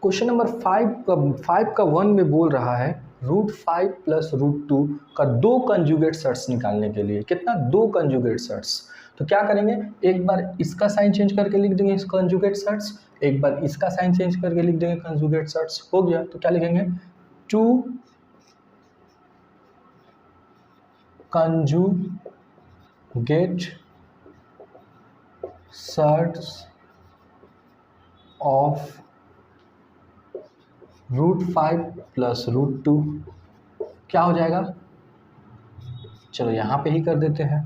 क्वेश्चन नंबर 5 का 1 में बोल रहा है √5 + √2 का 2 कंजुगेट सर्ट्स निकालने के लिए, कितना, 2 कंजुगेट सर्ट्स। तो क्या करेंगे, एक बार इसका साइन चेंज करके लिख देंगे इस कंजुगेट सर्ट्स, एक बार इसका साइन चेंज करके लिख देंगे कंजुगेट सर्ट्स, हो गया। तो क्या लिखेंगे, 2 कंजुगेट सर्ट्स ऑफ √5 + √2 क्या हो जाएगा, चलो यहाँ पे ही कर देते हैं।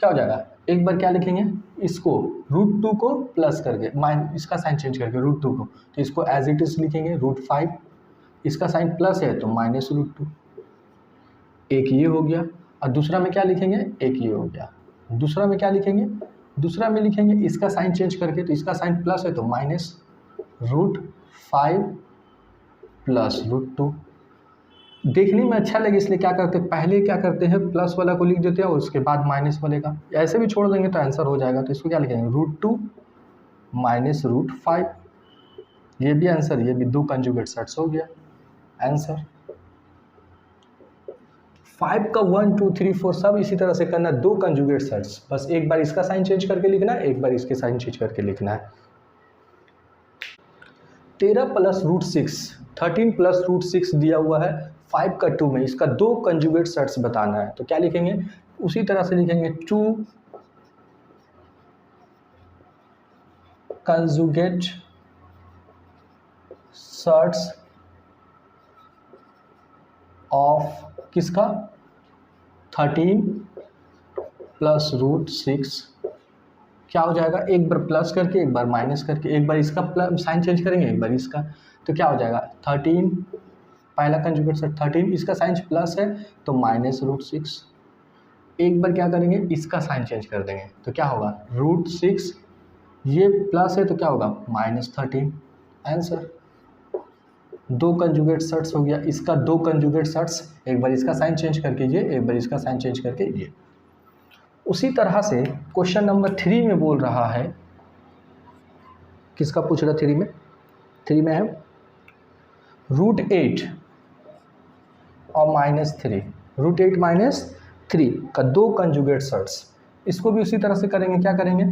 क्या हो जाएगा, एक बार क्या लिखेंगे, इसको √2 को प्लस करके, इसका साइन चेंज करके √2 को, तो इसको एज इट इज लिखेंगे √5, इसका साइन प्लस है तो -√2, एक ये हो गया। और दूसरा में क्या लिखेंगे, एक ये हो गया। दूसरा में क्या लिखेंगे, दूसरा में लिखेंगे इसका साइन चेंज करके, तो इसका साइन प्लस है तो -√5 + √2। देखने में अच्छा लगे इसलिए क्या करते हैं, पहले क्या करते हैं, प्लस वाला को लिख देते हैं और उसके बाद माइनस वाले का, ऐसे भी छोड़ देंगे तो आंसर हो जाएगा। तो इसको क्या लिखेंगे, √2 - √5, ये भी आंसर, ये भी 2 कंजुगेट सर्ट्स हो गया आंसर। 5 का 1 2 3 4 सब इसी तरह से करना, 2 कंजुगेट सर्ट्स, बस एक बार इसका साइन चेंज करके लिखना है, एक बार इसके साइन चेंज करके लिखना है। 13 + √6, 13 + √6 दिया हुआ है 5 का 2 में, इसका 2 कंजुगेट सर्ट्स बताना है। तो क्या लिखेंगे, उसी तरह से लिखेंगे 2 कंजुगेट सर्ट्स ऑफ किसका, 13 + √6 क्या हो जाएगा, एक बार प्लस करके, एक बार माइनस करके, एक बार इसका साइन चेंज करेंगे, एक बार इसका, तो क्या हो जाएगा 13, पहला कंजुगेट सेट 13, इसका साइन प्लस है तो -√6। एक बार क्या करेंगे, इसका साइन चेंज कर देंगे तो क्या होगा √6, ये प्लस है तो क्या होगा -13। आंसर। दो कंजुगेट सेट्स हो गया, इसका दो कंजुगेट सेट्स, एक बार इसका साइन चेंज करके ये, एक बार इसका साइन चेंज करके ये। उसी तरह से क्वेश्चन नंबर 3 में बोल रहा है, किसका पूछ रहा 3 में? 3 में है √8 और -3, √8 -3 का दो कंजुगेट सेट्स। इसको भी उसी तरह से करेंगे, क्या करेंगे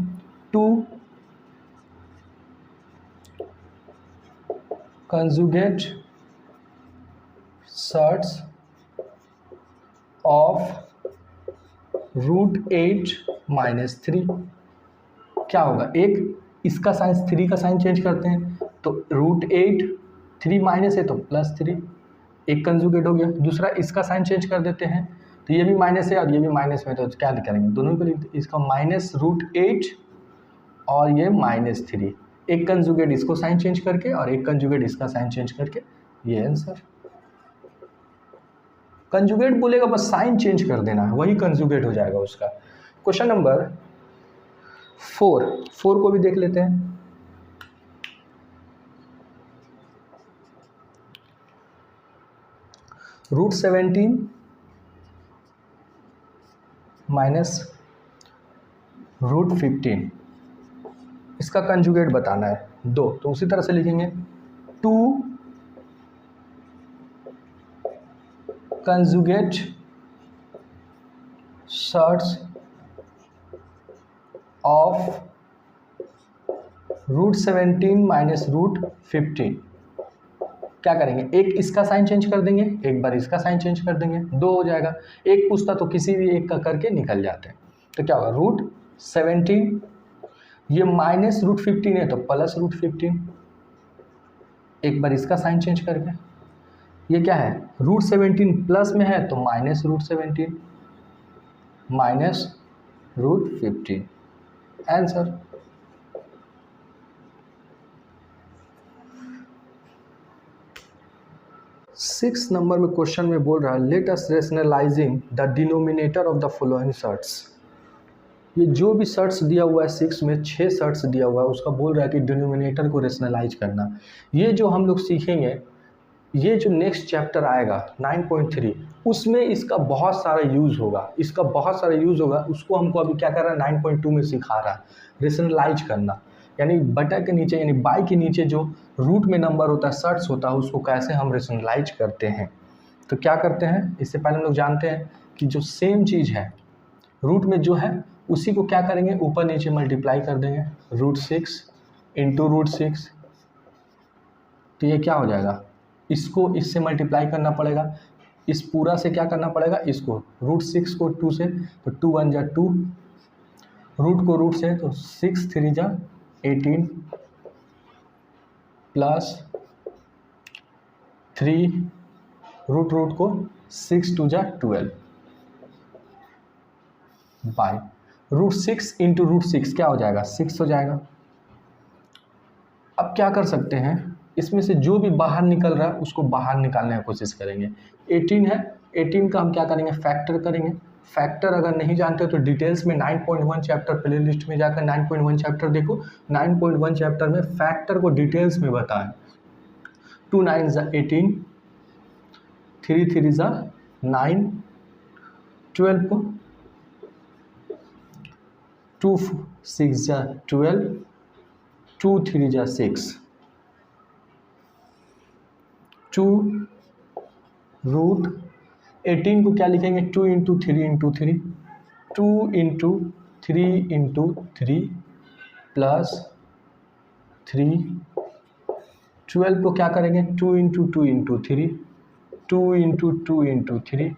2 कंजुगेट सेट्स ऑफ √8 -3 क्या होगा, एक इसका साइन 3 का साइन चेंज करते हैं तो √8, 3 माइनस है तो +3, एक कंजुगेट हो गया। दूसरा इसका साइन चेंज कर देते हैं तो ये भी माइनस है और ये भी माइनस में, तो क्या करेंगे दोनों को लिखते, इसका -√8 और ये -3, एक कंजुगेट इसको साइन चेंज करके और एक कंजुगेट इसका साइन चेंज करके, ये आंसर। कंजुगेट बोलेगा बस साइन चेंज कर देना है, वही कंजुगेट हो जाएगा उसका। क्वेश्चन नंबर 4 को भी देख लेते हैं। √17 -√15, इसका कंजुगेट बताना है 2, तो उसी तरह से लिखेंगे 2 कंजुगेट सेट्स ऑफ √17 -√15। क्या करेंगे, एक इसका साइन चेंज कर देंगे, एक बार इसका साइन चेंज कर देंगे, 2 हो जाएगा। एक पूछता तो किसी भी एक का करके निकल जाते हैं। तो क्या होगा √17, ये -√15 है तो +√15, एक बार इसका साइन चेंज करके, ये क्या है √17 प्लस में है तो -√17 -√15 आंसर। सिक्स नंबर में क्वेश्चन में बोल रहा है let us rationalising the denominator of the following surds. ये जो भी सर्ट्स दिया हुआ है 6 में 6 सर्ट्स दिया हुआ है, उसका बोल रहा है कि डिनोमिनेटर को रेशनलाइज करना। ये जो हम लोग सीखेंगे, ये जो नेक्स्ट चैप्टर आएगा 9.3, उसमें इसका बहुत सारा यूज़ होगा, उसको हमको अभी क्या कर रहा है 9.2 में सिखा रहा है रेशनलाइज करना, यानी बटा के नीचे यानी बाई के नीचे जो रूट में नंबर होता है, सर्ट्स होता है, उसको कैसे हम रेशनलाइज करते हैं। तो क्या करते हैं, इससे पहले हम लोग जानते हैं कि जो सेम चीज़ है रूट में जो है उसी को क्या करेंगे ऊपर नीचे मल्टीप्लाई कर देंगे, √6 इंटू √6, तो ये क्या हो जाएगा, इसको इससे मल्टीप्लाई करना पड़ेगा, इस पूरा से क्या करना पड़ेगा, इसको √6 को 2 से तो 2 1 जा 2, रूट को रूट से तो 6 3 जा 18 प्लस 3 रूट को 6 2 जा 12 बाय √6 इंटू √6 क्या हो जाएगा 6 हो जाएगा। अब क्या कर सकते हैं, इसमें से जो भी बाहर निकल रहा है उसको बाहर निकालने की कोशिश करेंगे। 18 है, 18 का हम क्या करेंगे फैक्टर करेंगे। फैक्टर अगर नहीं जानते हो तो डिटेल्स में 9.1 चैप्टर प्ले लिस्ट में जाकर 9.1 चैप्टर देखो। 9.1 चैप्टर में फैक्टर को डिटेल्स में बताएं। 2 9 ज़ा 18, 3 3 ज़ा 9, 12 को 2 6 ज़ा 12, 2 3 ज़ा 6, 2 रूट 18 को क्या लिखेंगे 2 into 3 into 3, 2 into 3 into 3 plus 3, 12 को क्या करेंगे 2 इंटू 2 इंटू 3, 2 इंटू 2 इंटू 3,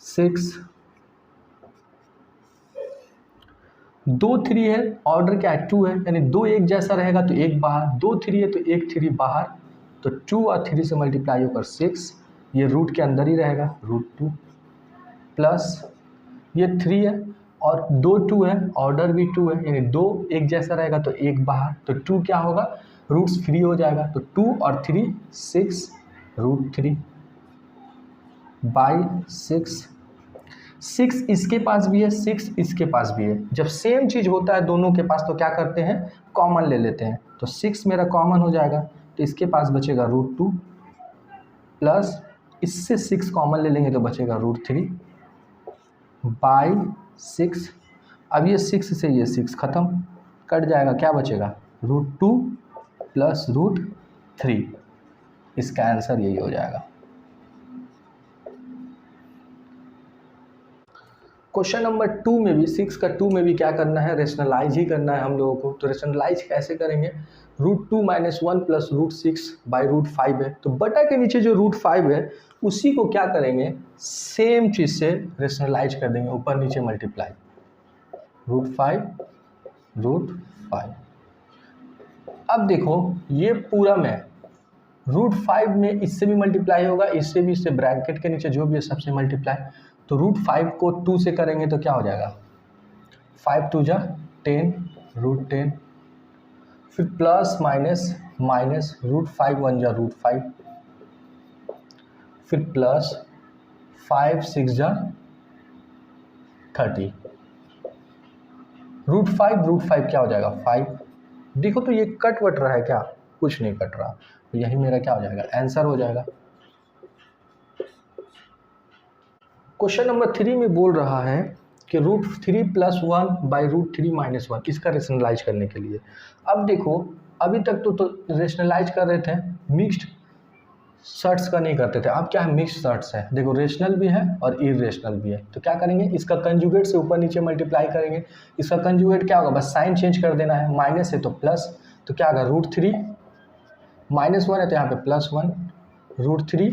6, 2 3 है, ऑर्डर क्या है 2 है, यानी 2 एक जैसा रहेगा तो एक बाहर, 2 3 है तो एक 3 बाहर, तो 2 और 3 से मल्टीप्लाई होकर 6, ये रूट के अंदर ही रहेगा √2 प्लस ये 3 है और 2 2 है, ऑर्डर भी 2 है, यानी 2 एक जैसा रहेगा तो एक बाहर, तो 2 क्या होगा रूट्स फ्री हो जाएगा, तो 2 और 3 6 √3 बाई 6 इसके पास भी है, 6 इसके पास भी है। जब सेम चीज़ होता है दोनों के पास तो क्या करते हैं, कॉमन ले लेते हैं। तो 6 मेरा कॉमन हो जाएगा, तो इसके पास बचेगा √2 प्लस इससे 6 कॉमन ले लेंगे तो बचेगा √3 बाई 6। अब ये 6 से ये 6 खत्म, कट जाएगा, क्या बचेगा √2 प्लस √3। इसका आंसर यही हो जाएगा। क्वेश्चन नंबर 2 में भी 6 का 2 में भी क्या करना है, रेशनलाइज ही करना है हम लोगों को। तो रेशनलाइज कैसे करेंगे, √2 - 1 प्लस √6 बाई √5 है। तो बटा के नीचे जो √5 है उसी को क्या करेंगे, सेम चीज़ से रेशनलाइज कर देंगे, ऊपर नीचे मल्टीप्लाई, √5। अब देखो ये पूरा में √5 में इससे भी मल्टीप्लाई होगा, इससे भी, इससे ब्रैकेट के नीचे जो भी है सबसे मल्टीप्लाई। तो √5 को 2 से करेंगे तो क्या हो जाएगा, 5 × 2 = 10 √10, फिर प्लस माइनस माइनस √5 × 1 = √5, फिर प्लस 5 × 6 = 30, √5 क्या हो जाएगा 5। देखो तो ये कट वट रहा है क्या, कुछ नहीं कट रहा, तो यही मेरा क्या हो जाएगा, आंसर हो जाएगा। क्वेश्चन नंबर 3 में बोल रहा है कि √3 + 1 बाई √3 - 1, इसका रेशनलाइज करने के लिए। अब देखो अभी तक तो रेशनलाइज कर रहे थे, मिक्स्ड शर्ट्स का नहीं करते थे, अब क्या है मिक्स्ड शर्ट्स है। देखो रेशनल भी है और इरेशनल भी है, तो क्या करेंगे, इसका कंजुगेट से ऊपर नीचे मल्टीप्लाई करेंगे। इसका कंजुगेट क्या होगा, बस साइन चेंज कर देना है, माइनस है तो प्लस, तो क्या होगा √3 -1 है तो यहाँ पे +1, √3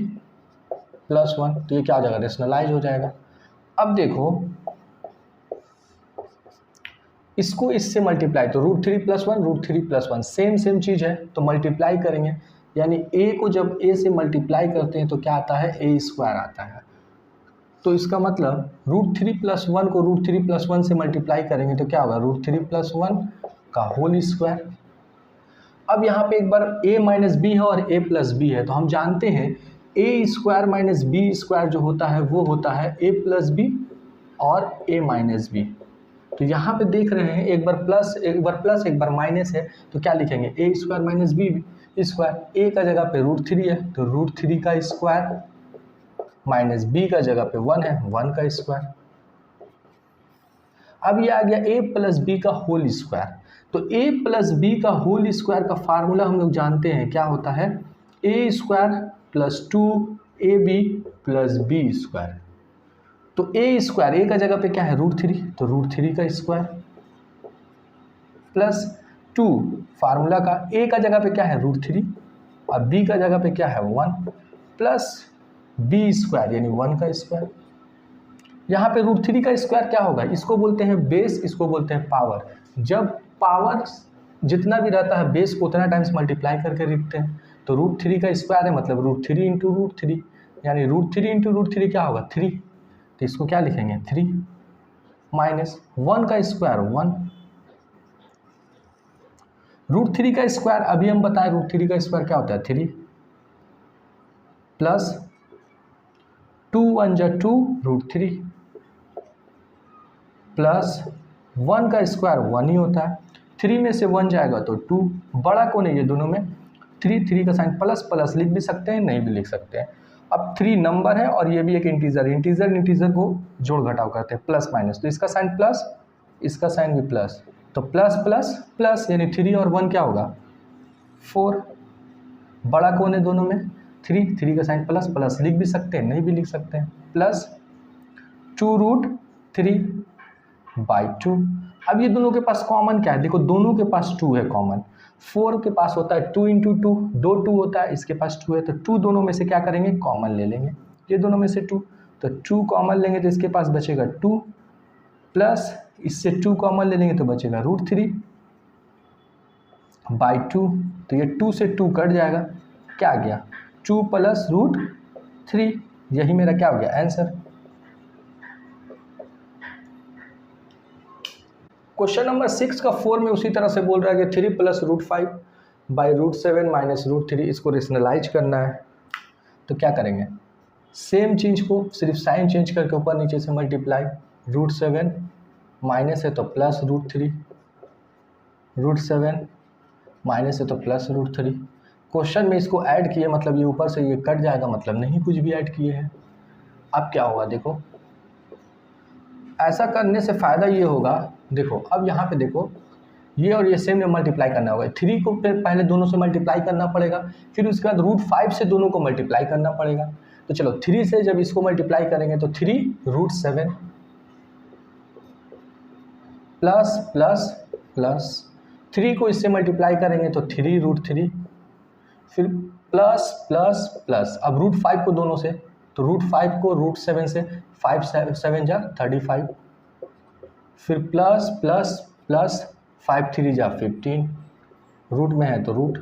+1, तो ये क्या हो जाएगा, रेशनलाइज हो जाएगा। अब देखो इसको इससे मल्टीप्लाई, तो √3 + 1 √3 + 1 सेम चीज़ है, तो मल्टीप्लाई करेंगे, यानी a को जब a से मल्टीप्लाई करते हैं तो क्या आता है, a² आता है। तो इसका मतलब √3 + 1 को √3 + 1 से मल्टीप्लाई करेंगे तो क्या होगा, √3 + 1 का होल स्क्वायर। अब यहाँ पे एक बार a - b है और a + b है, तो हम जानते हैं a² - b² जो होता है वो होता है a + b और a - b। तो यहाँ पे देख रहे हैं एक बार प्लस एक बार माइनस है, तो क्या लिखेंगे, a² - b²। a का जगह पे √3 है तो √3 का स्क्वायर, माइनस b का जगह पे 1 है, 1 का स्क्वायर। अब ये आ गया a + b का होल स्क्वायर। तो a + b का होल स्क्वायर का फार्मूला हम लोग जानते हैं, क्या होता है, a² + 2ab + b²। तो a² a का जगह पे क्या है √3, तो √3 का स्क्वायर प्लस 2 फार्मूला का a का जगह पे क्या है √3 और b का जगह पे क्या है 1 प्लस b² यानी 1 का स्क्वायर। यहाँ पे √3 का स्क्वायर क्या होगा, इसको बोलते हैं बेस, इसको बोलते हैं पावर। जब पावर जितना भी रहता है बेस को उतना टाइम्स मल्टीप्लाई करके लिखते हैं, तो √3 का स्क्वायर है मतलब √3 × √3, यानी √3 × √3 क्या होगा 3, तो इसको क्या लिखेंगे 3 माइनस 1 का स्क्वायर 1, √3 का स्क्वायर अभी हम बताएं, √3 का स्क्वायर क्या होता है 3 प्लस 2 × 1 = 2 √3 प्लस 1 का स्क्वायर 1 ही होता है, 3 में से 1 जाएगा तो 2, बड़ा कौन है ये दोनों में 3 का साइन प्लस प्लस लिख भी सकते हैं, नहीं भी लिख सकते हैं। अब 3 नंबर है और ये भी एक इंटीजर को जोड़ घटाव करते हैं, प्लस माइनस, तो इसका साइन प्लस, इसका साइन भी प्लस, तो प्लस प्लस प्लस यानी 3 और 1 क्या होगा 4, बड़ा कौन है दोनों में 3 का साइन प्लस प्लस लिख भी सकते हैं, नहीं भी लिख सकते हैं, प्लस 2√3 बाई 2। अब ये दोनों के पास कॉमन क्या है, देखो दोनों के पास 2 है कॉमन, 4 के पास होता है 2 × 2, 2 होता है, इसके पास 2 है, तो 2 दोनों में से क्या करेंगे कॉमन ले लेंगे, ये दोनों में से 2, तो 2 कॉमन लेंगे तो इसके पास बचेगा 2 प्लस इससे 2 कॉमन ले लेंगे तो बचेगा √3 बाई 2, तो ये 2 से 2 कट जाएगा, क्या आ गया 2 प्लस √3, यही मेरा क्या हो गया आंसर। क्वेश्चन नंबर 6 का 4 में उसी तरह से बोल रहा है कि 3 + √5 बाई √7 माइनस √3, इसको रेशनलाइज करना है तो क्या करेंगे, सेम चीज़ को सिर्फ साइन चेंज करके ऊपर नीचे से मल्टीप्लाई, √7 माइनस है तो प्लस √3, √7 माइनस है तो प्लस √3। क्वेश्चन में इसको ऐड किए मतलब ये ऊपर से ये कट जाएगा, मतलब नहीं कुछ भी ऐड किए हैं। अब क्या होगा देखो, ऐसा करने से फ़ायदा ये होगा, देखो अब यहाँ पे देखो ये और ये सेम में मल्टीप्लाई करना होगा, 3 को पहले दोनों से मल्टीप्लाई करना पड़ेगा, फिर उसके बाद √5 से दोनों को मल्टीप्लाई करना पड़ेगा। तो चलो 3 से जब इसको मल्टीप्लाई करेंगे तो 3 √7 प्लस प्लस प्लस 3 को इससे मल्टीप्लाई करेंगे तो 3 √3, फिर प्लस प्लस प्लस, अब √5 को दोनों से, तो √5 को √7 से, 5 7 जा 35, फिर प्लस प्लस प्लस 5 3 जा 15, रूट में है तो रूट,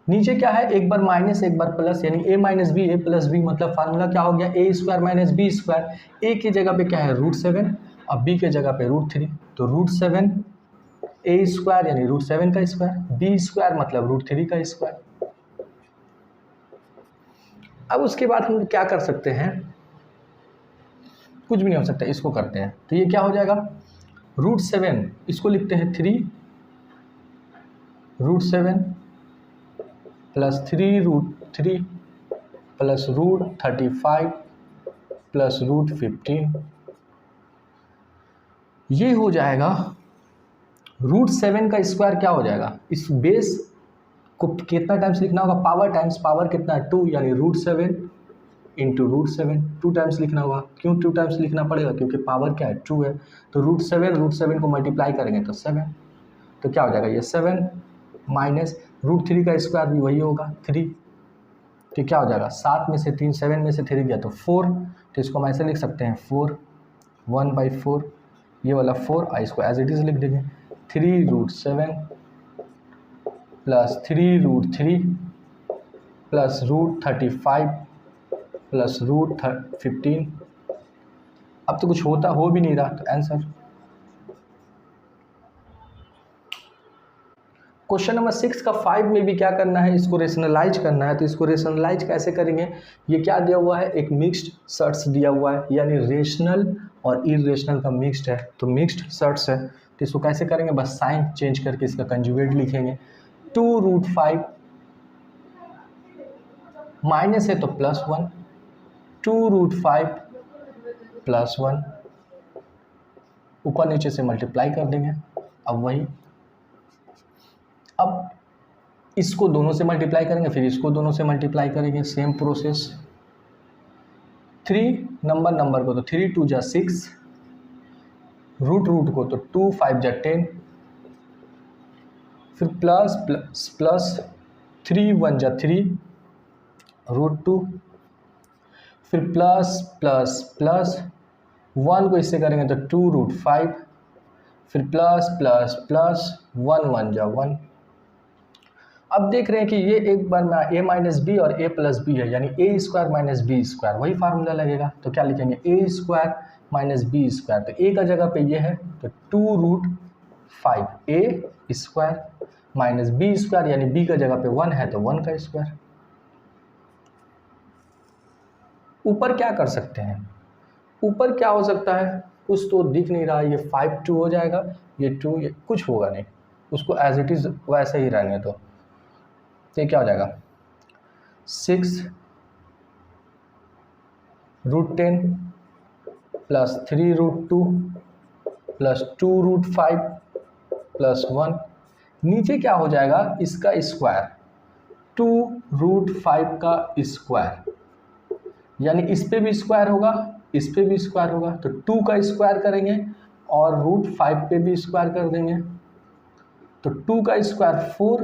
नीचे क्या है एक बार माइनस एक बार प्लस, यानी a minus b a plus b, मतलब फार्मूला क्या हो गया a² minus b square. a की जगह पे क्या है √7 और b के जगह पे √3, तो √7 a² यानी √7 का स्क्वायर, b² मतलब √3 का स्क्वायर। अब उसके बाद हम क्या कर सकते हैं, कुछ भी नहीं हो सकता, इसको करते हैं तो ये क्या हो जाएगा, √7 इसको लिखते हैं 3 √7 प्लस 3 √3 प्लस √35 प्लस √15, ये हो जाएगा √7 का स्क्वायर क्या हो जाएगा, इस बेस को कितना टाइम्स लिखना होगा, पावर टाइम्स, पावर कितना है 2, यानी √7 इंटू √7, 2 टाइम्स लिखना होगा। क्यों 2 टाइम्स लिखना पड़ेगा, क्योंकि पावर क्या है 2 है, तो √7 को मल्टीप्लाई करेंगे तो 7, तो क्या हो जाएगा ये 7 माइनस √3 का स्क्वायर भी वही होगा 3, तो क्या हो जाएगा 7 में से 3, 7 में से 3 गया तो 4, तो इसको हम ऐसे लिख सकते हैं 4 1/4, ये वाला 4 इसको एज इट इज़ लिख देंगे, 3 √7 प्लस 3 √3 प्लस √35 प्लस √15। अब तो कुछ होता हो भी नहीं रहा, तो आंसर क्वेश्चन नंबर 6 का 5 में भी क्या करना है, इसको रेशनलाइज करना है। तो इसको रेशनलाइज कैसे करेंगे, ये क्या दिया हुआ है, एक मिक्स्ड सर्ट्स दिया हुआ है, यानी रेशनल और इरेशनल का मिक्स्ड है, तो मिक्स्ड सर्ट्स है। तो इसको कैसे करेंगे, बस साइन चेंज करके इसका कंजुगेट लिखेंगे, 2 √5 माइनस है तो +1, 2 √5 +1, ऊपर नीचे से मल्टीप्लाई कर देंगे। अब वही, अब इसको दोनों से मल्टीप्लाई करेंगे, फिर इसको दोनों से मल्टीप्लाई करेंगे, सेम प्रोसेस। 3 नंबर को तो 3 2 जा 6, रूट को तो 2 5 जा 10, फिर प्लस प्लस प्लस 3 1 जा 3 √2, फिर प्लस प्लस प्लस 1 को इससे करेंगे तो 2 √5, फिर प्लस प्लस प्लस 1 1 जा 1। अब देख रहे हैं कि ये एक बार में a माइनस बी और a प्लस बी है, यानी a² माइनस बी स्क्वायर, वही फार्मूला लगेगा। तो क्या लिखेंगे, a² माइनस बी स्क्वायर, तो a का जगह पे ये है तो 2 √5 a² माइनस बी स्क्वायर, यानी b का जगह पे 1 है तो 1 का स्क्वायर। ऊपर क्या कर सकते हैं, ऊपर क्या हो सकता है, कुछ तो दिख नहीं रहा, ये 5 2 हो जाएगा, ये 2, ये कुछ होगा नहीं, उसको एज इट इज़ वैसे ही रहने दो। तो ये क्या हो जाएगा, 6 √10 प्लस 3 √2 प्लस 2 √5 प्लस 1, नीचे क्या हो जाएगा इसका स्क्वायर, 2 √5 का स्क्वायर, यानी इस पे भी स्क्वायर होगा, इस पे भी स्क्वायर होगा, तो 2 का स्क्वायर करेंगे और √5 पे भी स्क्वायर कर देंगे, तो 2 का स्क्वायर 4,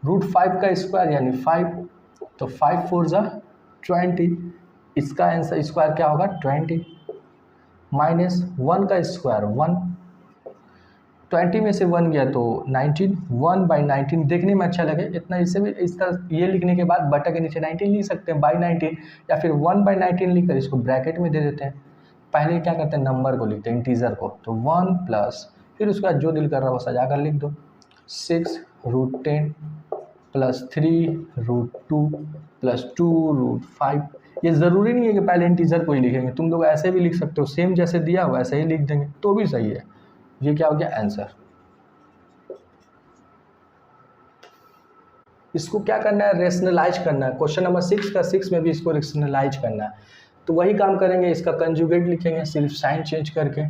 √5 का स्क्वायर यानी 5, तो 5 4 जा 20, इसका आंसर स्क्वायर क्या होगा 20, माइनस 1 का स्क्वायर 1, 20 में से 1 गया तो 19, 1/19 देखने में अच्छा लगे इतना, इससे भी इसका ये लिखने के बाद बटा के नीचे 19 लिख सकते हैं, /19, या फिर 1/19 लिखकर इसको ब्रैकेट में दे देते हैं। पहले क्या करते हैं, नंबर को लिखते हैं, इंटीजर को, तो 1 प्लस, फिर उसका जो दिल कर रहा है वो सजा कर लिख दो, 6 √10 प्लस 3 √2 प्लस 2 √5। ये ज़रूरी नहीं है कि पहले इंटीजर को ही लिखेंगे, तुम लोग ऐसे भी लिख सकते हो, सेम जैसे दिया वैसे ही लिख देंगे तो भी सही है। ये क्या हो गया आंसर। इसको क्या करना है, रेशनलाइज करना है। क्वेश्चन नंबर 6 का 6 में भी इसको रेशनलाइज करना है, तो वही काम करेंगे, इसका कंजुगेट लिखेंगे सिर्फ साइन चेंज करके।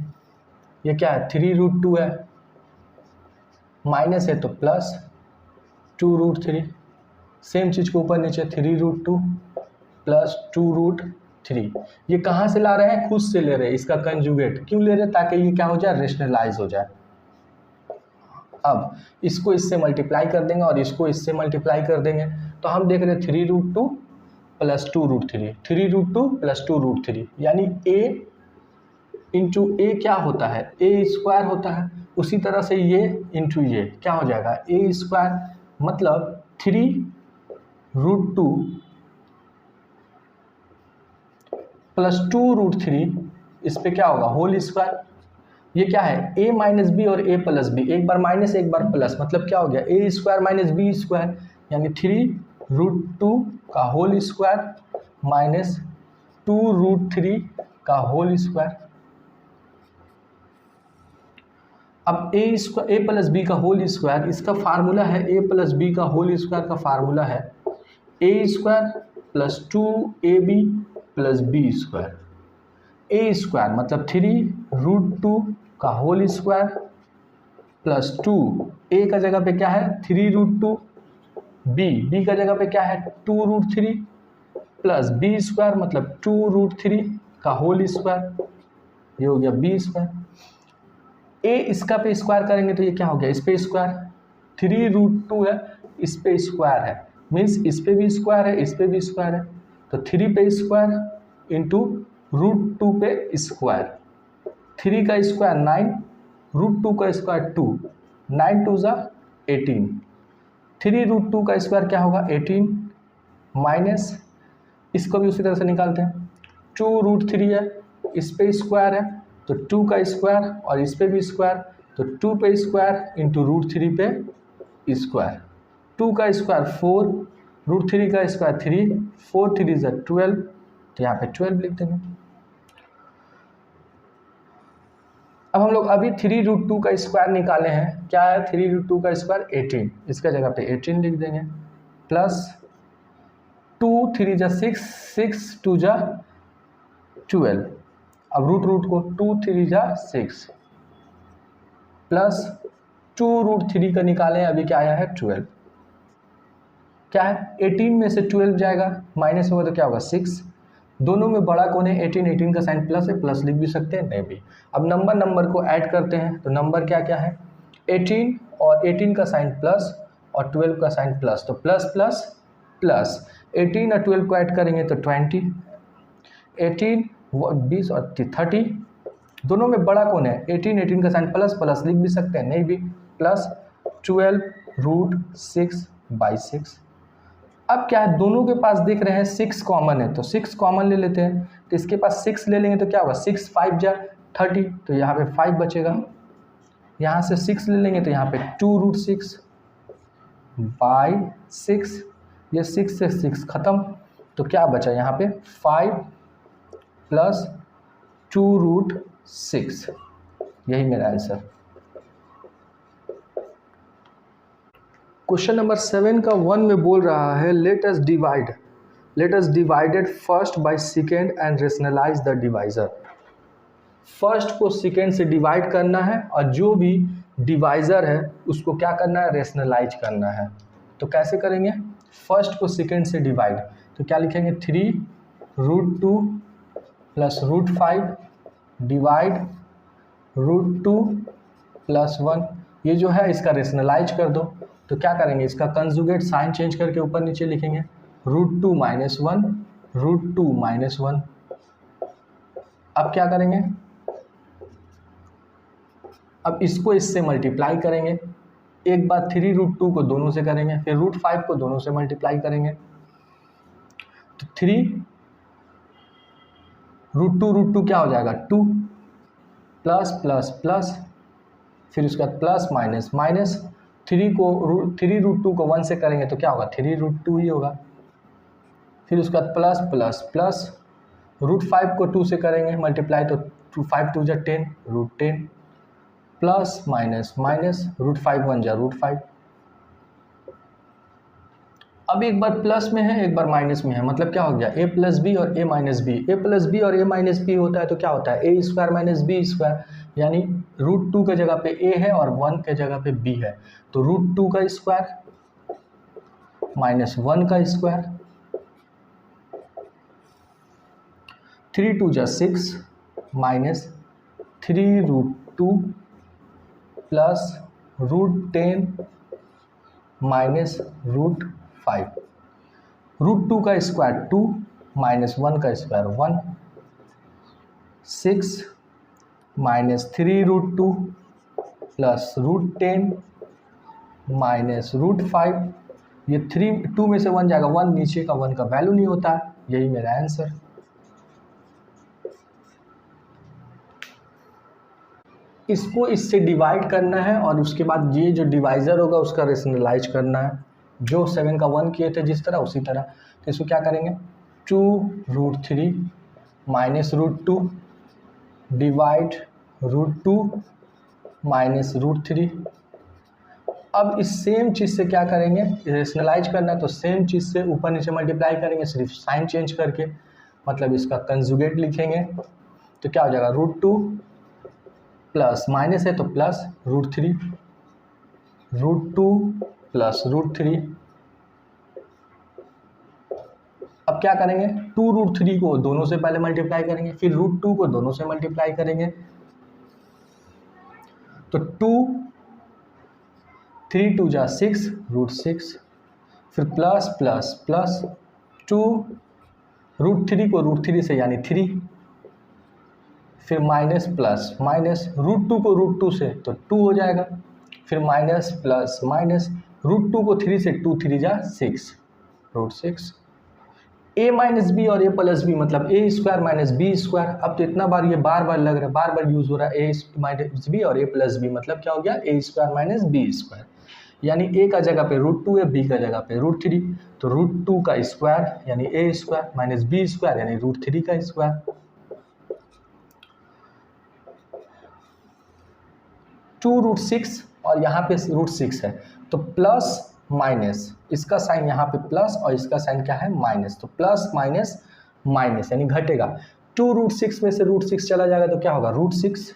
ये क्या है 3 √2 है, माइनस है तो प्लस 2 √3, सेम चीज़ को ऊपर नीचे 3 √2 प्लस 2 √3। ये कहाँ से ला रहे हैं, खुद से ले रहे हैं, इसका कंजुगेट क्यों ले रहे हैं, ताकि ये क्या हो जाए रेशनलाइज हो जाए। अब इसको इससे मल्टीप्लाई कर देंगे और इसको इससे मल्टीप्लाई कर देंगे, तो हम देख रहे हैं 3 √2 प्लस 2 √3, 3 √2 प्लस 2 √3, यानी a इंटू ए क्या होता है, a² होता है। उसी तरह से ये इंटू ये क्या हो जाएगा a², मतलब 3 √2 प्लस 2 √3, इस पे क्या होगा होल स्क्वायर। ये क्या है a माइनस बी और a प्लस बी, एक बार माइनस एक बार प्लस, मतलब क्या हो गया a² माइनस b², यानी 3 √2 का होल स्क्वायर माइनस 2 √3 का होल स्क्वायर। अब a प्लस बी का होल स्क्वायर, इसका फार्मूला है a प्लस बी का होल स्क्वायर का फार्मूला है a² plus 2ab plus b²। a² मतलब 3 √2 का होल स्क्वायर प्लस 2, a का जगह पे क्या है 3 √2, b का जगह पे क्या है 2 √3 प्लस b² मतलब 2 √3 का होल स्क्वायर, ये हो गया b²। a इसका पे स्क्वायर करेंगे तो ये क्या हो गया इस पे स्क्वायर, 3 √2 है इस पे स्क्वायर है, मीन्स इस पे भी स्क्वायर है इस पे भी स्क्वायर है, तो 3 पे स्क्वायर इंटू √2 पे स्क्वायर, 3 का स्क्वायर 9, √2 का स्क्वायर 2, 9 2 ज़ा 18, 3 √2 का स्क्वायर क्या होगा 18, माइनस इसको भी उसी तरह से निकालते हैं, 2 √3 है इस पे स्क्वायर है तो 2 का स्क्वायर और इस पे भी स्क्वायर, तो 2 पे स्क्वायर इंटू √3 पे स्क्वायर, 2 का स्क्वायर 4, √3 का स्क्वायर 3, 4 3 ज़ा 12, तो यहाँ पे 12 लिख देंगे। अब हम लोग अभी 3 √2 का स्क्वायर निकाले हैं, क्या है 3 √2 का स्क्वायर 18, इसका जगह पे 18 लिख देंगे, प्लस 2 3 ज़ा 6, 6 2 ज़ा 12, अब रूट को 2 3 ज़ा 6 प्लस 2 √3 का निकालें, अभी क्या आया है 12, क्या है 18 में से 12 जाएगा माइनस होगा तो क्या होगा 6, दोनों में बड़ा कौन है 18, 18 का साइन प्लस है, प्लस लिख भी सकते हैं नहीं भी। अब नंबर को ऐड करते हैं, तो नंबर क्या क्या है 18 और 18 का साइन प्लस और 12 का साइन प्लस, तो प्लस प्लस प्लस, 18 और 12 को ऐड करेंगे तो 20, 18 20 और 30, दोनों में बड़ा कौन है 18, 18 का साइन प्लस, प्लस लिख भी सकते हैं नहीं भी, प्लस 12 √6/6। अब क्या है दोनों के पास देख रहे हैं 6 कॉमन है, तो 6 कॉमन ले लेते हैं, तो इसके पास 6 ले लेंगे तो क्या होगा 6 5 जा 30, तो यहाँ पे 5 बचेगा, यहाँ से 6 ले लेंगे तो यहाँ पे 2 √6/6, ये 6 से 6 खत्म, तो क्या बचा यहाँ पे 5 प्लस 2 √6, यही मेरा आंसर। क्वेश्चन नंबर 7 का 1 में बोल रहा है let us divided first by second and rationalise the divisor. First को सेकेंड से डिवाइड करना है और जो भी डिवाइजर है उसको क्या करना है रेशनलाइज करना है। तो कैसे करेंगे, फर्स्ट को सेकेंड से डिवाइड, तो क्या लिखेंगे 3 √2 प्लस √5 डिवाइड √2 प्लस 1, ये जो है इसका रेशनलाइज कर दो, तो क्या करेंगे इसका कंजुगेट साइन चेंज करके ऊपर नीचे लिखेंगे √2 - 1 √2 - 1। अब क्या करेंगे, अब इसको इससे मल्टीप्लाई करेंगे, एक बार 3 √2 को दोनों से करेंगे, फिर √5 को दोनों से मल्टीप्लाई करेंगे, तो 3 √2 क्या हो जाएगा 2 प्लस प्लस प्लस, फिर उसके बाद plus minus minus, three root two को 1 से करेंगे तो क्या होगा, 3√2 ही होगा। फिर उसके बाद प्लस प्लस प्लस √5 को 2 से करेंगे मल्टीप्लाई तो 5 2 जा 10 √10 प्लस माइनस माइनस √5 1 जा √5। अब एक बार प्लस में है एक बार माइनस में है, मतलब क्या हो गया, a प्लस बी और a minus b. A plus b और a माइनस बी होता है तो क्या होता है, a square minus b square, यानी √2 के जगह पे a है और 1 के जगह पे b है, तो √2 का स्क्वायर माइनस 1 का स्क्वायर, 3 2 जा 6 माइनस 3√2 प्लस √10 माइनस √5। √2 का स्क्वायर 2 माइनस 1 का स्क्वायर 1, 6 माइनस 3√2 प्लस √10 माइनस √5। ये 2 में से 1 जाएगा 1, नीचे का 1 का वैल्यू नहीं होता है, यही मेरा आंसर। इसको इससे डिवाइड करना है और उसके बाद ये जो डिवाइज़र होगा उसका रेशनलाइज करना है, जो 7 का 1 किए थे जिस तरह उसी तरह। तो इसको क्या करेंगे, 2√3 माइनस √2 डिवाइड √2 माइनस √3। अब इस सेम चीज़ से क्या करेंगे, रेशनलाइज करना है तो सेम चीज़ से ऊपर नीचे मल्टीप्लाई करेंगे, सिर्फ साइन चेंज करके, मतलब इसका कंजुगेट लिखेंगे तो क्या हो जाएगा, √2 प्लस माइनस है तो प्लस √3 √2 प्लस √3। अब क्या करेंगे, 2√3 को दोनों से पहले मल्टीप्लाई करेंगे, फिर √2 को दोनों से मल्टीप्लाई करेंगे तो 2 3 2 जा 6 √6, फिर प्लस प्लस प्लस 2 √3 को √3 से यानी 3, फिर माइनस प्लस माइनस √2 को √2 से तो 2 हो जाएगा, फिर माइनस प्लस माइनस √2 को 3 से 2 3 जा 6 √6। a माइनस बी और a प्लस बी मतलब a square minus b square. अब तो इतना बार ये बार बार लग रहा है, बार बार यूज़ हो रहा है, a माइनस बी और a प्लस बी मतलब क्या हो गया, a square minus b square, यानी a का जगह पे √2 है, b का जगह पे √3, तो √2 का स्क्वायर यानी a square minus b square यानी √3 का स्क्वायर। 2√6 और यहाँ पे √6 है तो प्लस माइनस, इसका साइन यहाँ पे प्लस और इसका साइन क्या है माइनस, तो प्लस माइनस माइनस यानी घटेगा। 2√6 में से √6 चला जाएगा तो क्या होगा, √6।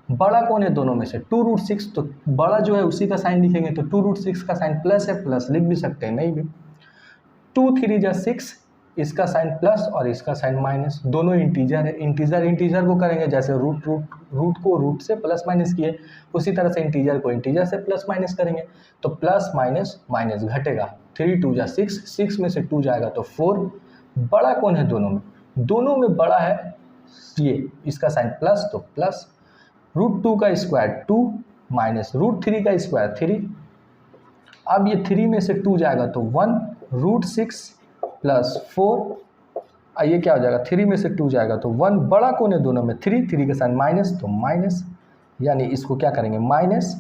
बड़ा कौन है दोनों में से, 2√6, तो बड़ा जो है उसी का साइन लिखेंगे, तो 2√6 का साइन प्लस है, प्लस लिख भी सकते हैं, नहीं भी। 2 3 जा 6, इसका साइन प्लस और इसका साइन माइनस, दोनों इंटीजर है, इंटीजर इंटीजर को करेंगे जैसे रूट को रूट से प्लस माइनस किए, उसी तरह से इंटीजर को इंटीजर से प्लस माइनस करेंगे, तो प्लस माइनस माइनस घटेगा। 3 2 जा 6, 6 में से 2 जाएगा तो 4। बड़ा कौन है दोनों में, दोनों में बड़ा है ये, इसका साइन प्लस तो प्लस, √2 का स्क्वायर 2 माइनस √3 का स्क्वायर 3। अब ये 3 में से 2 जाएगा तो 1, √6 प्लस 4, ये क्या हो जाएगा, 3 में से 2 जाएगा तो 1। बड़ा कौन है दोनों में, 3 का साइन माइनस तो माइनस, यानी इसको क्या करेंगे माइनस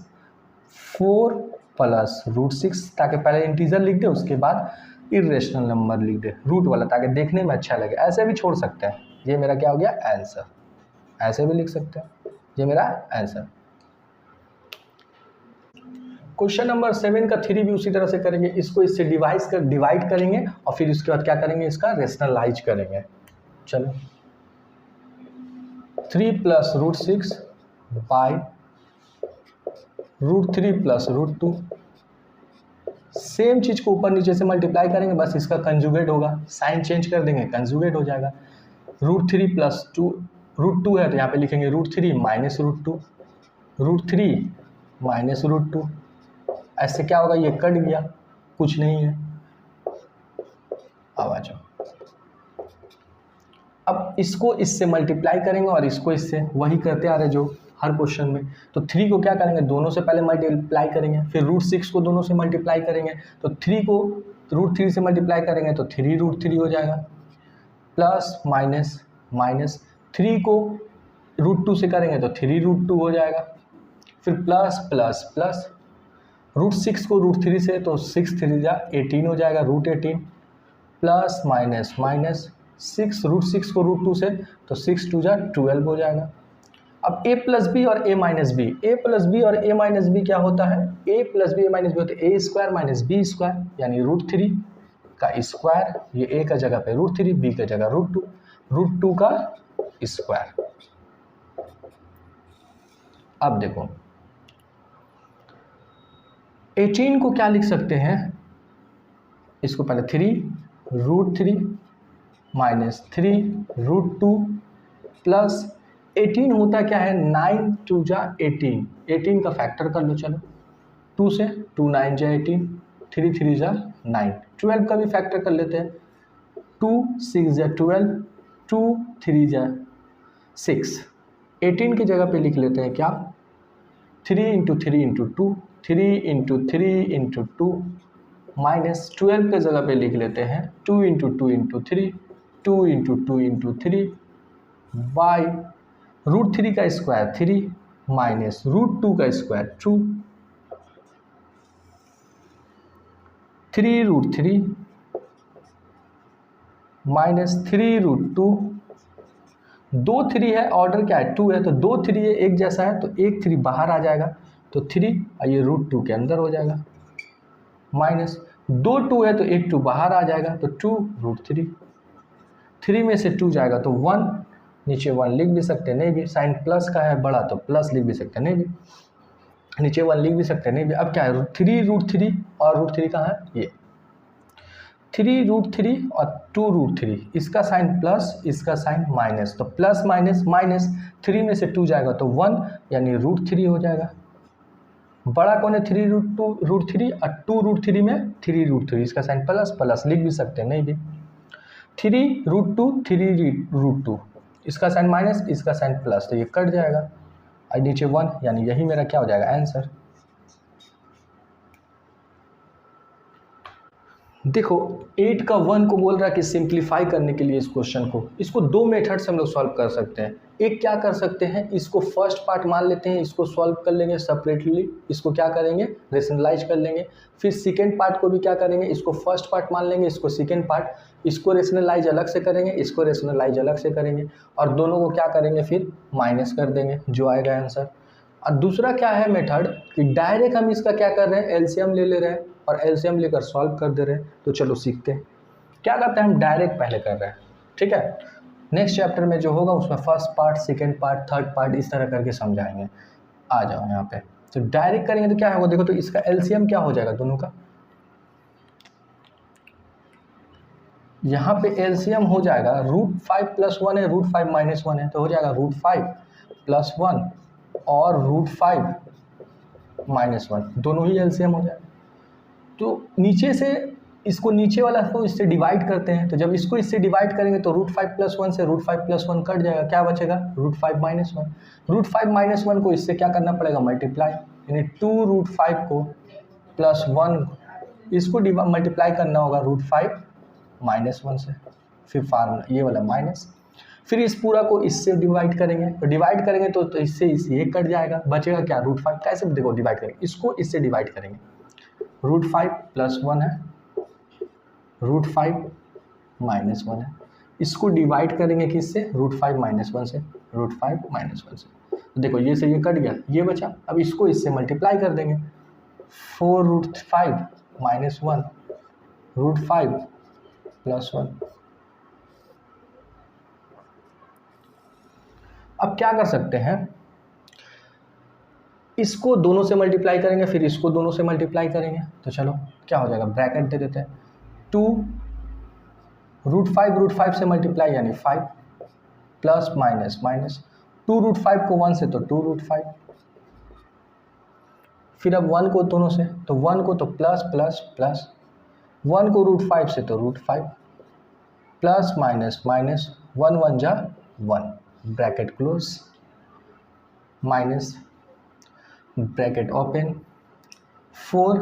4 प्लस √6, ताकि पहले इंटीजर लिख दे उसके बाद इरेशनल नंबर लिख दे रूट वाला, ताकि देखने में अच्छा लगे। ऐसे भी छोड़ सकते हैं, ये मेरा क्या हो गया आंसर, ऐसे भी लिख सकते हैं, ये मेरा आंसर। क्वेश्चन नंबर 7 का 3 भी उसी तरह से करेंगे, इसको इससे डिवाइड करेंगे और फिर उसके बाद क्या करेंगे, इसका रेशनलाइज करेंगे। चलो 3 प्लस √6 बाई √3 प्लस √2, सेम चीज़ को ऊपर नीचे से मल्टीप्लाई करेंगे, बस इसका कंजुगेट होगा, साइन चेंज कर देंगे, कंजुगेट हो जाएगा। √3 प्लस √2 है तो यहाँ पे लिखेंगे √3 माइनस √2, √3 माइनस √2, ऐसे क्या होगा, ये कट गया, कुछ नहीं है। अब आ जाओ, अब इसको इससे मल्टीप्लाई करेंगे और इसको इससे, वही करते आ रहे जो हर क्वेश्चन में। तो 3 को क्या करेंगे, दोनों से पहले मल्टीप्लाई करेंगे, फिर √6 को दोनों से मल्टीप्लाई करेंगे, तो 3 को √3 से मल्टीप्लाई करेंगे तो 3√3 हो जाएगा, प्लस माइनस माइनस, 3 को √2 से करेंगे तो 3√2 हो जाएगा, फिर प्लस प्लस प्लस √6 को √3 से, तो 6 3 जा 18 हो जाएगा, √18 प्लस माइनस माइनस 6 √6 को √2 से, तो 6 2 जा 12 हो जाएगा। अब a प्लस बी और a minus b, a plus b और a माइनस बी क्या होता है, a plus b minus b होता है a² माइनस बी स्क्वायर, यानी √3 का स्क्वायर, ये a का जगह पे √3, b का जगह √2 का स्क्वायर। अब देखो 18 को क्या लिख सकते हैं, इसको पहले 3 √3 माइनस 3 √2 प्लस 18 होता क्या है, 9 2 जा 18, 18 का फैक्टर कर लो, चलो 2 से 2 9 जा 18, 3 3 जा 9, 12 का भी फैक्टर कर लेते हैं, 2 6 जा 12, 2 3 जा 6, 18 की जगह पे लिख लेते हैं क्या, 3 × 3 × 2, 3 × 3 × 2 माइनस 12 के जगह पे लिख लेते हैं 2 × 2 × 3, 2 × 2 × 3 बाई √3 का स्क्वायर 3 माइनस √2 का स्क्वायर 2, 3 √3 माइनस 3 √2, 2 3 है, ऑर्डर क्या है 2 है, तो 2 3 है एक जैसा है, तो एक 3 बाहर आ जाएगा, तो 3 और ये √2 के अंदर हो जाएगा, माइनस 2 2 है तो एक 2 बाहर आ जाएगा, तो 2 √3, 3 में से 2 जाएगा तो 1, नीचे 1 लिख भी सकते नहीं भी, साइन प्लस का है बड़ा तो प्लस लिख भी सकते नहीं भी, नीचे 1 लिख भी सकते नहीं भी। अब क्या है 3 √3 और √3 कहाँ है, ये 3 √3 और 2 √3, इसका साइन प्लस इसका साइन माइनस, तो प्लस माइनस माइनस 3 में से 2 जाएगा तो 1, यानी √3 हो जाएगा। बड़ा कौन है 3 √3 और 2 √3 में 3 √3, इसका साइन प्लस प्लस लिख भी सकते नहीं भी, 3 √2 3 √2, इसका साइन माइनस इसका साइन प्लस, तो ये कट जाएगा और नीचे 1, यानी यही मेरा क्या हो जाएगा आंसर। देखो 8 का 1 को बोल रहा है कि सिंप्लीफाई करने के लिए इस क्वेश्चन को, इसको दो मेथड से हम लोग सॉल्व कर सकते हैं। एक क्या कर सकते हैं, इसको फर्स्ट पार्ट मान लेते हैं, इसको सॉल्व कर लेंगे सेपरेटली, इसको क्या करेंगे रेशनलाइज कर लेंगे, फिर सेकेंड पार्ट को भी क्या करेंगे, इसको फर्स्ट पार्ट मान लेंगे, इसको सेकेंड पार्ट, इसको रेशनलाइज अलग से करेंगे, इसको रेशनलाइज अलग से करेंगे, और दोनों को क्या करेंगे फिर माइनस कर देंगे, जो आएगा आंसर। और दूसरा क्या है मेथड कि डायरेक्ट हम इसका क्या कर रहे हैं, एलसीएम ले रहे हैं और एलसीएम लेकर सॉल्व कर दे रहे हैं। तो चलो सीखते हैं क्या करते हैं, हम डायरेक्ट पहले कर रहे हैं, ठीक है। नेक्स्ट चैप्टर में जो होगा उसमें first part second part third part इस तरह करके समझाएंगे। आ जाओ यहाँ पे, तो डायरेक्ट करेंगे तो क्या होगा, देखो तो इसका एलसीएम क्या हो जाएगा दोनों का, यहाँ पे एलसीएम हो जाएगा √5 + 1 है, √5 - 1 है, तो हो जाएगा √5 + 1 और √5 - 1, दोनों ही एलसीएम हो जाएगा। तो नीचे से इसको नीचे वाला को इससे डिवाइड करते हैं, तो जब इसको इससे डिवाइड करेंगे तो √5 + 1 से √5 + 1 कट जाएगा, क्या बचेगा √5 - 1, √5 - 1 को इससे क्या करना पड़ेगा मल्टीप्लाई, यानी 2 √5 को प्लस 1 इसको मल्टीप्लाई करना होगा √5 - 1 से, फिर फार्मूला ये वाला माइनस, फिर इस पूरा को इससे डिवाइड करेंगे, तो डिवाइड करेंगे तो इससे ये कट जाएगा, बचेगा क्या √5, कैसे देखो डिवाइड करेंगे, इसको इससे डिवाइड करेंगे, √5 + 1 है, √5 - 1 है, इसको डिवाइड करेंगे किससे √5 - 1 से, √5 - 1 से, तो देखो ये से ये कट गया, ये बचा, अब इसको इससे मल्टीप्लाई कर देंगे, 4 √5 - 1 √5 + 1। अब क्या कर सकते हैं, इसको दोनों से मल्टीप्लाई करेंगे, फिर इसको दोनों से मल्टीप्लाई करेंगे, तो चलो क्या हो जाएगा, ब्रैकेट दे देते हैं, 2 √5 से मल्टीप्लाई यानी 5 प्लस माइनस माइनस 2 √5 को 1 से तो 2 √5, फिर अब 1 को दोनों से, तो 1 को तो प्लस प्लस प्लस, 1 को √5 से तो √5 प्लस माइनस माइनस 1 1 जा 1, bracket close, minus bracket open, 4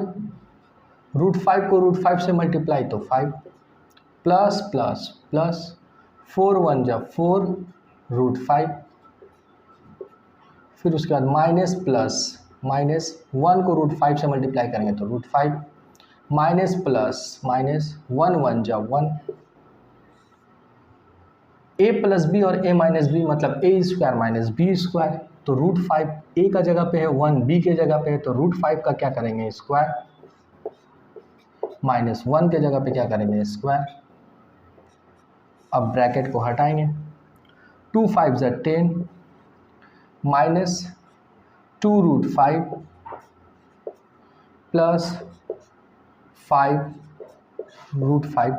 √5 को √5 से मल्टीप्लाई तो 5 प्लस प्लस प्लस 4 1 जा 4 √5, फिर उसके बाद माइनस प्लस माइनस 1 को √5 से मल्टीप्लाई करेंगे तो √5 माइनस प्लस माइनस 1 1 जा 1 a प्लस बी और a माइनस बी मतलब a square minus b square. तो √5 a का जगह पे है 1, b के जगह पे है तो √5 का क्या करेंगे स्क्वायर माइनस 1 के जगह पे क्या करेंगे स्क्वायर। अब ब्रैकेट को हटाएंगे 2 5 जा 10 minus 2√5 plus 5√5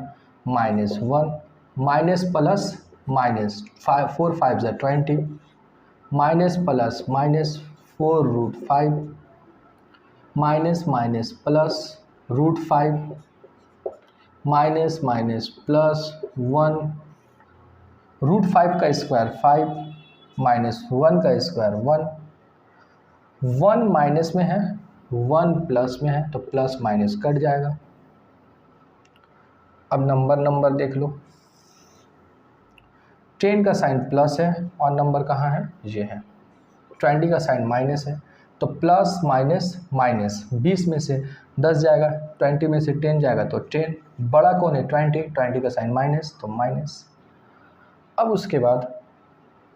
minus 1 minus plus minus 4 5 जा 20 minus plus minus 4√5 minus minus plus √5 minus minus plus 1 √5 का स्क्वायर 5 माइनस 1 का स्क्वायर 1 माइनस में है 1 प्लस में है तो प्लस माइनस कट जाएगा। अब नंबर देख लो 10 का साइन प्लस है और नंबर कहाँ है ये है। 20 का साइन माइनस है तो प्लस माइनस माइनस 20 में से 10 जाएगा 20 में से 10 जाएगा तो 10 बड़ा कौन है 20 का साइन माइनस तो माइनस। अब उसके बाद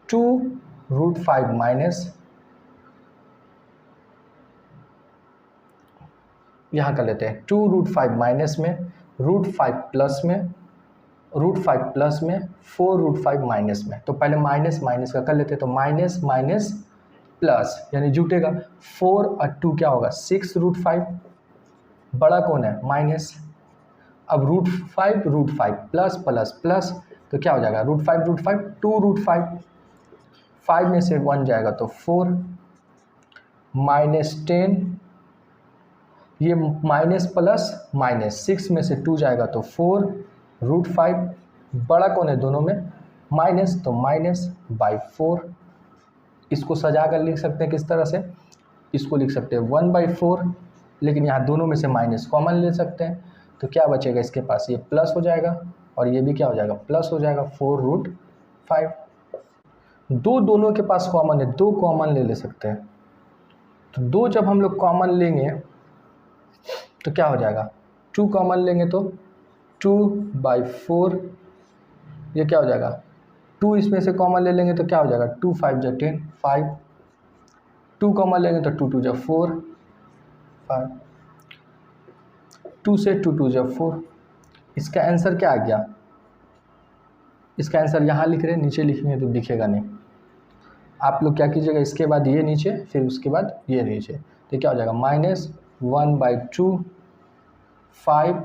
2√5 माइनस यहाँ कर लेते हैं 2√5 माइनस में √5 प्लस में √5 प्लस में 4√5 माइनस में। तो पहले माइनस माइनस का कर लेते हैं तो माइनस माइनस प्लस यानी जुटेगा 4 और 2 क्या होगा 6√5 बड़ा कौन है माइनस। अब √5 प्लस प्लस प्लस तो क्या हो जाएगा √5 2√5 5 में से 1 जाएगा तो 4 माइनस 10 ये माइनस प्लस माइनस 6 में से 2 जाएगा तो 4√5 बड़ा कौन है दोनों में माइनस तो माइनस बाई 4। इसको सजा कर लिख सकते हैं किस तरह से इसको लिख सकते हैं 1/4 लेकिन यहाँ दोनों में से माइनस कॉमन ले सकते हैं तो क्या बचेगा इसके पास ये प्लस हो जाएगा और ये भी क्या हो जाएगा प्लस हो जाएगा 4√5। दोनों के पास कॉमन है 2 कॉमन ले सकते हैं तो 2 जब हम लोग कॉमन लेंगे तो क्या हो जाएगा 2 कॉमन लेंगे तो 2/4 ये क्या हो जाएगा 2 इसमें से कॉमन ले लेंगे तो क्या हो जाएगा 2 5 जा 10 5 2 कॉमन लेंगे तो 2 2 जा 4 5 2 से 2 2 जा 4। इसका आंसर क्या आ गया इसका आंसर यहाँ लिख रहे हैं नीचे लिखेंगे तो दिखेगा नहीं। आप लोग क्या कीजिएगा इसके बाद ये नीचे फिर उसके बाद ये नीचे तो क्या हो जाएगा -1/2 5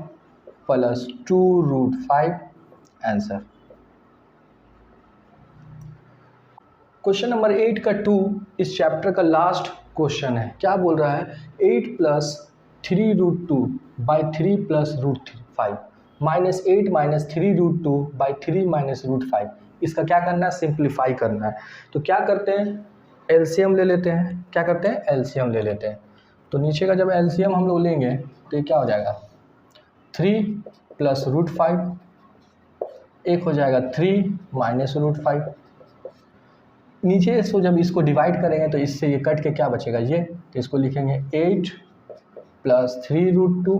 प्लस 2√5 आंसर। क्वेश्चन नंबर 8 का 2 इस चैप्टर का लास्ट क्वेश्चन है। क्या बोल रहा है 8 + 3√2/3 + √5 -8 - 3√2/3 - √5 इसका क्या करना है सिंप्लीफाई करना है। तो क्या करते हैं एलसीएम ले लेते हैं। क्या करते हैं एलसीएम ले लेते हैं। तो नीचे का जब एलसीएम हम लोग लेंगे तो ये क्या हो जाएगा 3 + √5 एक हो जाएगा 3 - √5 नीचे से जब इसको डिवाइड करेंगे तो इससे ये कट के क्या बचेगा ये तो इसको लिखेंगे 8 + 3√2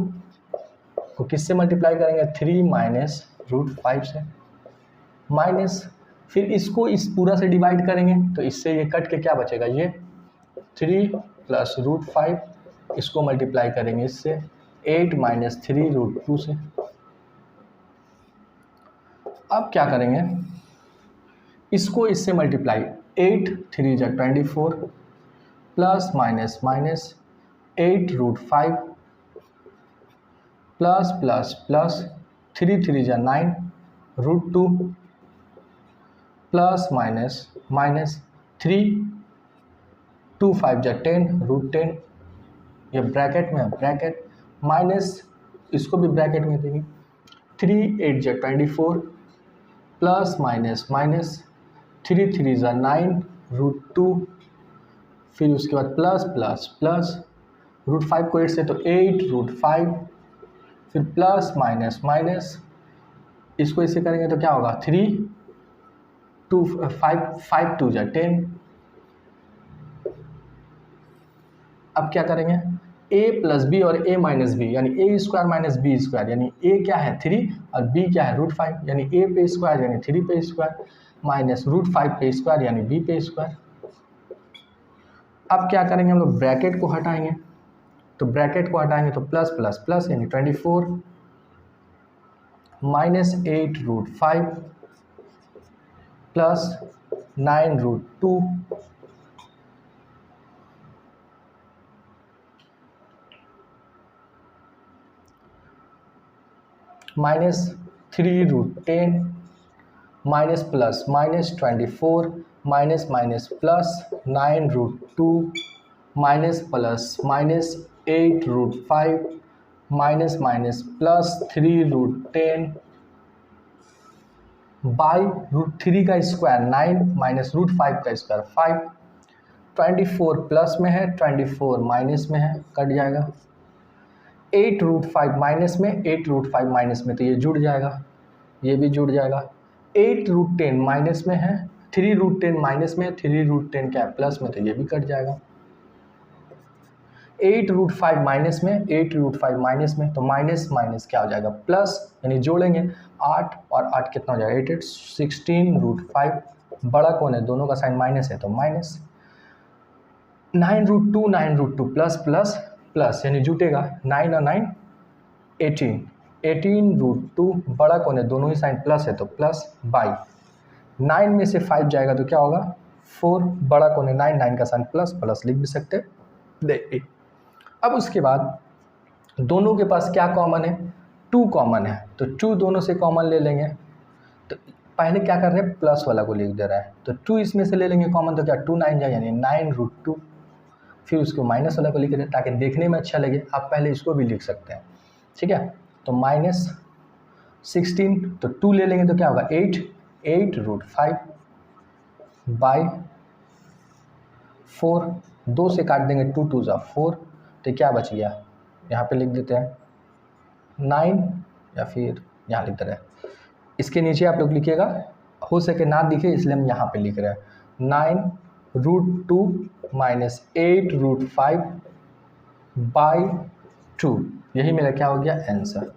को किससे मल्टीप्लाई करेंगे 3 - √5 से माइनस फिर इसको इस पूरा से डिवाइड करेंगे तो इससे ये कट के क्या बचेगा ये 3 + √5 इसको मल्टीप्लाई करेंगे इससे 8 - 3√2 से। अब क्या करेंगे इसको इससे मल्टीप्लाई 8 3 जा 24 plus minus minus 8√5 plus plus plus 3 3 जा 9 √2 प्लस माइनस माइनस 3 2 5 जा 10 √10 ये ब्रैकेट में है ब्रैकेट माइनस इसको भी ब्रैकेट में देंगे 3 8 जा 24 प्लस माइनस माइनस 3 3 जा 9 √2 फिर उसके बाद प्लस प्लस प्लस √5 को 8 से तो 8 √5 फिर प्लस माइनस माइनस इसको इससे करेंगे तो क्या होगा 3 2 5 5 2 जा 10। अब क्या करेंगे, a प्लस बी और a माइनस बी यानी ए स्क्वायर माइनस बी स्क्वायर, यानी a क्या है 3 और b क्या है √5, यानी a पे स्क्वायर यानी 3 पे स्क्वायर माइनस √5 पे स्क्वायर यानी b पे स्क्वायर। अब क्या करेंगे हम लोग, ब्रैकेट को हटाएंगे, तो ब्रैकेट को हटाएंगे तो प्लस प्लस प्लस यानी 24 minus 8√5 plus 9√2 minus 3√10 minus plus minus 24 minus minus plus 9√2 minus plus minus 8√5 minus minus plus 3√10 by √3 का स्क्वायर 9 माइनस √5 का स्क्वायर 5, 24 प्लस में है 24 माइनस में है, कट जाएगा, 8√5 माइनस में 8√5 माइनस में तो ये जुड़ जाएगा, ये भी जुड़ जाएगा, 8√10 माइनस में है 3√10 माइनस में 3√10 क्या है प्लस में तो ये भी कट जाएगा, 8√5 माइनस में 8√5 माइनस में तो माइनस माइनस क्या हो जाएगा प्लस, यानी जोड़ेंगे 8 और 8 कितना हो जाएगा 8 8 16√5, बड़ा कौन है दोनों का साइन माइनस है तो माइनस, 9√2 प्लस प्लस प्लस यानी जुटेगा 9 और 9 18 18√2, बड़ा कौन है दोनों ही साइन प्लस है तो प्लस बाई 9 में से 5 जाएगा तो क्या होगा 4, बड़ा कौन है 9 9 का साइन प्लस प्लस लिख भी सकते देखिए। अब उसके बाद दोनों के पास क्या कॉमन है 2 कॉमन है, तो 2 दोनों से कॉमन ले लेंगे, तो पहले क्या कर रहे हैं प्लस वाला को लिख दे रहा है, तो 2 इसमें से ले लेंगे कॉमन तो क्या 2 9 जाए यानी 9√2, फिर उसको माइनस वाला को लिख रहे हैं ताकि देखने में अच्छा लगे, आप पहले इसको भी लिख सकते हैं, ठीक है, तो माइनस 16 तो 2 ले लेंगे तो क्या होगा 8√5 बाई 4, 2 से काट देंगे 2 2 4, तो क्या बच गया यहाँ पे लिख देते हैं 9 या फिर यहाँ लिख दे रहे हैं, इसके नीचे आप लोग लिखिएगा, हो सके ना दिखे इसलिए हम यहाँ पे लिख रहे हैं 9√2 माइनस 8√5 बाई 2, यही मेरा क्या हो गया आंसर।